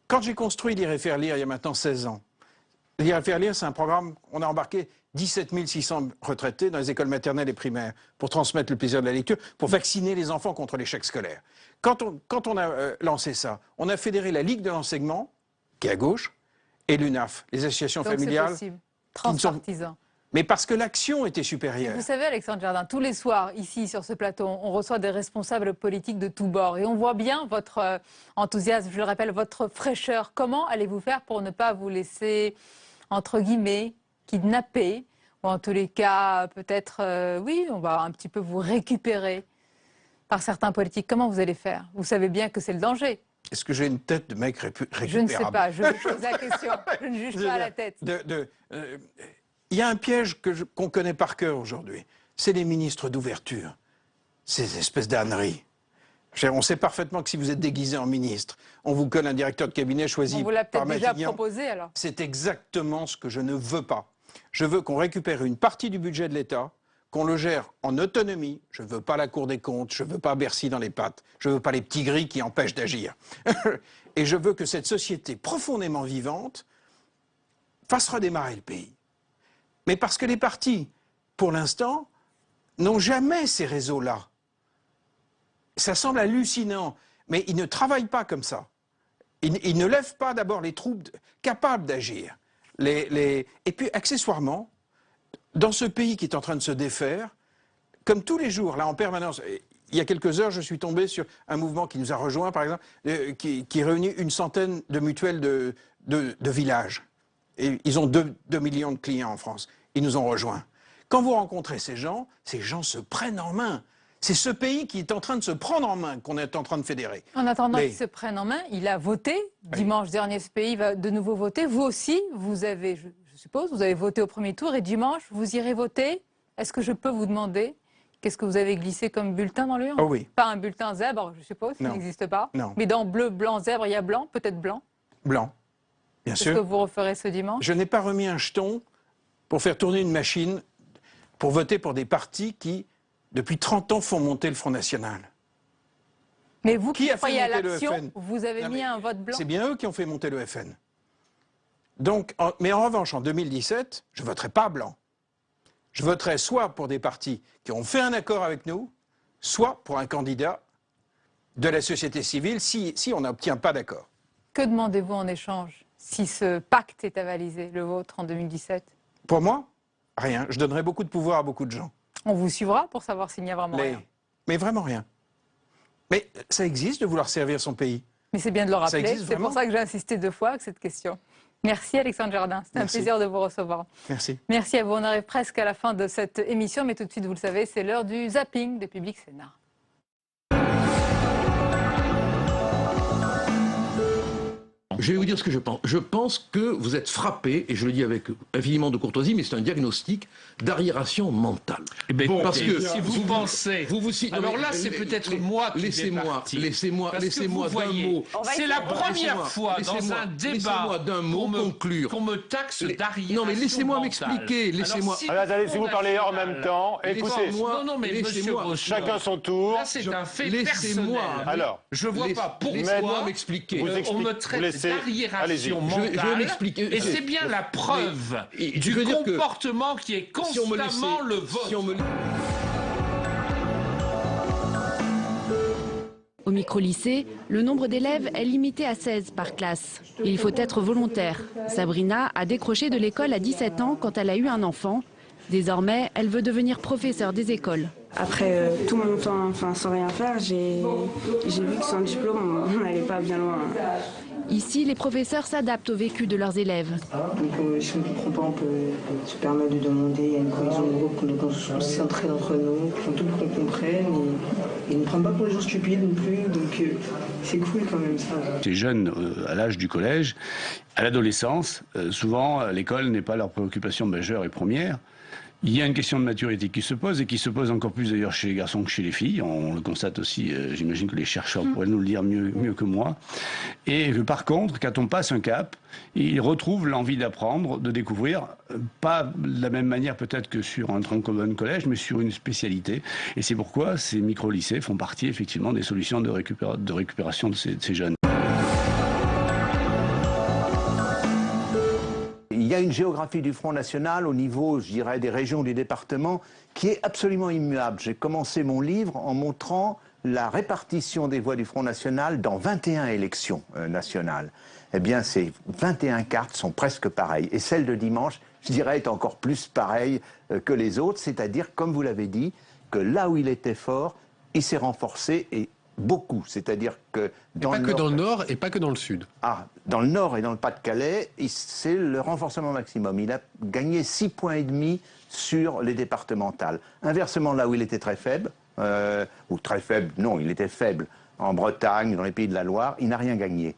Quand j'ai construit Lire et faire lire il y a maintenant 16 ans, Lire et faire lire, c'est un programme, on a embarqué 17 600 retraités dans les écoles maternelles et primaires pour transmettre le plaisir de la lecture, pour vacciner les enfants contre l'échec scolaire. Quand on a lancé ça, on a fédéré la Ligue de l'enseignement, qui est à gauche, et l'UNAF, les associations familiales. Donc c'est possible, transpartisan. Mais parce que l'action était supérieure. Vous savez, Alexandre Jardin, tous les soirs, ici, sur ce plateau, on reçoit des responsables politiques de tous bords. Et on voit bien votre enthousiasme, je le rappelle, votre fraîcheur. Comment allez-vous faire pour ne pas vous laisser, entre guillemets, kidnapper? Ou en tous les cas, peut-être, oui, on va un petit peu vous récupérer par certains politiques. Comment vous allez faire? Vous savez bien que c'est le danger. Est-ce que j'ai une tête de mec récupérable? Je ne sais pas, je vous pose la question. Je ne juge pas la tête. Il y a un piège qu'on connaît par cœur aujourd'hui. C'est les ministres d'ouverture. Ces espèces d'âneries. On sait parfaitement que si vous êtes déguisé en ministre, on vous colle un directeur de cabinet choisi on vous l'a par peut-être déjà Matignon. proposé alors. C'est exactement ce que je ne veux pas. Je veux qu'on récupère une partie du budget de l'État, qu'on le gère en autonomie. Je ne veux pas la Cour des comptes, je ne veux pas Bercy dans les pattes, je ne veux pas les petits gris qui empêchent d'agir. Et je veux que cette société profondément vivante fasse redémarrer le pays. Mais parce que les partis, pour l'instant, n'ont jamais ces réseaux-là. Ça semble hallucinant, mais ils ne travaillent pas comme ça. Ils ne lèvent pas d'abord les troupes capables d'agir. Et puis, accessoirement, dans ce pays qui est en train de se défaire, comme tous les jours, là, en permanence, il y a quelques heures, je suis tombé sur un mouvement qui nous a rejoints, par exemple, qui réunit une centaine de mutuelles de villages. Et ils ont 2 millions de clients en France. Ils nous ont rejoints. Quand vous rencontrez ces gens se prennent en main. C'est ce pays qui est en train de se prendre en main qu'on est en train de fédérer. En attendant qu'il se prenne en main, il a voté. Dimanche dernier, ce pays va de nouveau voter. Vous aussi, vous avez, je suppose, vous avez voté au premier tour et dimanche, vous irez voter. Est-ce que je peux vous demander qu'est-ce que vous avez glissé comme bulletin dans l'urne? Oh oui. Pas un bulletin zèbre, je suppose, qui n'existe pas. Non. Mais dans bleu, blanc, zèbre, il y a blanc, peut-être blanc. Blanc, bien sûr. Qu'est-ce que vous referez ce dimanche? Je n'ai pas remis un jeton pour faire tourner une machine pour voter pour des partis qui, depuis 30 ans, font monter le Front National. Mais vous qui a fait croyez à monter le l'action, FN? vous avez mis un vote blanc. C'est bien eux qui ont fait monter le FN. Donc, mais en revanche, en 2017, je ne voterai pas blanc. Je voterai soit pour des partis qui ont fait un accord avec nous, soit pour un candidat de la société civile si on n'obtient pas d'accord. Que demandez-vous en échange si ce pacte est avalisé, le vôtre, en 2017? Pour moi, rien. Je donnerai beaucoup de pouvoir à beaucoup de gens. On vous suivra pour savoir s'il n'y a vraiment rien. Mais vraiment rien. Mais ça existe de vouloir servir son pays. Mais c'est bien de le rappeler. C'est pour ça que j'ai insisté 2 fois avec cette question. Merci Alexandre Jardin. C'était un plaisir de vous recevoir. Merci. Merci à vous. On arrive presque à la fin de cette émission, mais tout de suite, vous le savez, c'est l'heure du zapping de Public Sénat. Je vais vous dire ce que je pense. Je pense que vous êtes frappé, et je le dis avec infiniment de courtoisie, mais c'est un diagnostic d'arriération mentale. Eh bien, parce que si vous pensez... Alors là, c'est peut-être moi qui Laissez-moi d'un mot. C'est la première fois dans un débat qu'on me taxe d'arriération. Non, mais laissez-moi m'expliquer. Allez, si vous parlez en même temps, écoutez. Non, mais monsieur, chacun son tour. Là, c'est un fait personnel. Alors, je vois pas pourquoi m'expliquer. On me traite d'arriération mentale, et c'est bien la preuve du comportement qui est constamment le vôtre. Au micro-lycée, le nombre d'élèves est limité à 16 par classe. Il faut être volontaire. Sabrina a décroché de l'école à 17 ans quand elle a eu un enfant. Désormais, elle veut devenir professeure des écoles. Après tout mon temps, sans rien faire, j'ai vu que sans diplôme, on n'allait pas bien loin. Ici, les professeurs s'adaptent au vécu de leurs élèves. Donc, si on ne comprend pas, on peut se permettre de demander. Il y a une cohésion de groupe, qu'on s'entraide entre nous, qu'on comprenne. Et ils ne prennent pas pour les gens stupides non plus. Donc, c'est cool quand même ça. Ces jeunes, à l'âge du collège, à l'adolescence, souvent, l'école n'est pas leur préoccupation majeure et première. Il y a une question de maturité qui se pose, et qui se pose encore plus d'ailleurs chez les garçons que chez les filles. On le constate aussi, j'imagine que les chercheurs pourraient nous le dire mieux que moi. Et que par contre, quand on passe un cap, ils retrouvent l'envie d'apprendre, de découvrir, pas de la même manière peut-être que sur un tronc commun collège, mais sur une spécialité. Et c'est pourquoi ces micro-lycées font partie effectivement des solutions de récupération de ces jeunes. Il y a une géographie du Front National au niveau, je dirais, des régions, du département, qui est absolument immuable. J'ai commencé mon livre en montrant la répartition des voix du Front National dans 21 élections nationales. Eh bien, ces 21 cartes sont presque pareilles. Et celle de dimanche, je dirais, est encore plus pareille que les autres. C'est-à-dire, comme vous l'avez dit, que là où il était fort, il s'est renforcé et beaucoup. C'est-à-dire que dans le nord et pas que dans le sud. Ah, dans le nord et dans le Pas-de-Calais, c'est le renforcement maximum. Il a gagné 6,5 points sur les départementales. Inversement, là où il était très faible, ou très faible, non, il était faible, en Bretagne, dans les Pays de la Loire, il n'a rien gagné.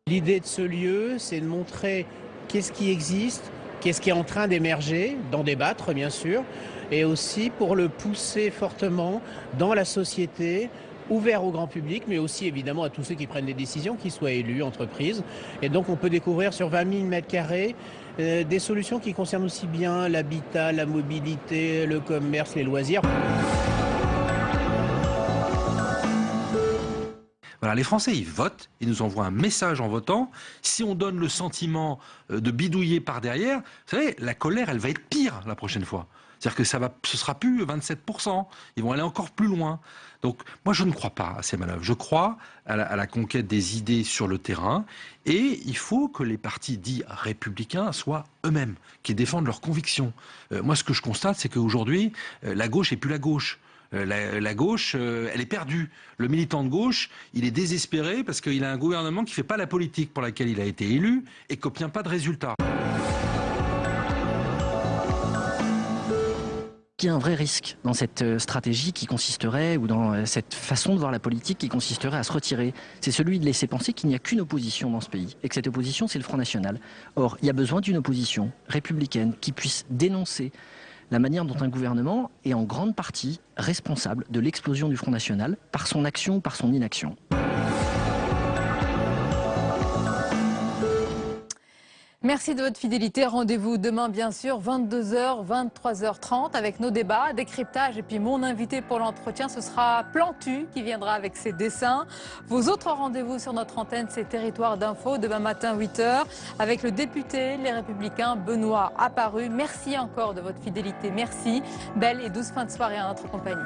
L'idée de ce lieu, c'est de montrer qu'est-ce qui existe, qu'est-ce qui est en train d'émerger, d'en débattre bien sûr, et aussi pour le pousser fortement dans la société, ouvert au grand public, mais aussi évidemment à tous ceux qui prennent des décisions, qu'ils soient élus, entreprises. Et donc on peut découvrir sur 20 000 m² des solutions qui concernent aussi bien l'habitat, la mobilité, le commerce, les loisirs. Voilà, les Français, ils votent, ils nous envoient un message en votant. Si on donne le sentiment de bidouiller par derrière, vous savez, la colère, elle va être pire la prochaine fois. C'est-à-dire que ce sera plus 27%, ils vont aller encore plus loin. Donc moi je ne crois pas à ces manœuvres, je crois à la conquête des idées sur le terrain et il faut que les partis dits républicains soient eux-mêmes, qui défendent leurs convictions. Moi ce que je constate c'est qu'aujourd'hui la gauche n'est plus la gauche. La gauche, elle est perdue. Le militant de gauche, il est désespéré parce qu'il a un gouvernement qui ne fait pas la politique pour laquelle il a été élu et qui n'obtient pas de résultats. Il y a un vrai risque dans cette stratégie qui consisterait, ou dans cette façon de voir la politique qui consisterait à se retirer. C'est celui de laisser penser qu'il n'y a qu'une opposition dans ce pays, et que cette opposition, c'est le Front National. Or, il y a besoin d'une opposition républicaine qui puisse dénoncer la manière dont un gouvernement est en grande partie responsable de l'explosion du Front National par son action ou par son inaction. Merci de votre fidélité. Rendez-vous demain, bien sûr, 22h, 23h30 avec nos débats, décryptage. Et puis mon invité pour l'entretien, ce sera Plantu qui viendra avec ses dessins. Vos autres rendez-vous sur notre antenne, c'est Territoire d'Info, demain matin 8h, avec le député Les Républicains, Benoît Apparu. Merci encore de votre fidélité. Merci. Belle et douce fin de soirée en notre compagnie.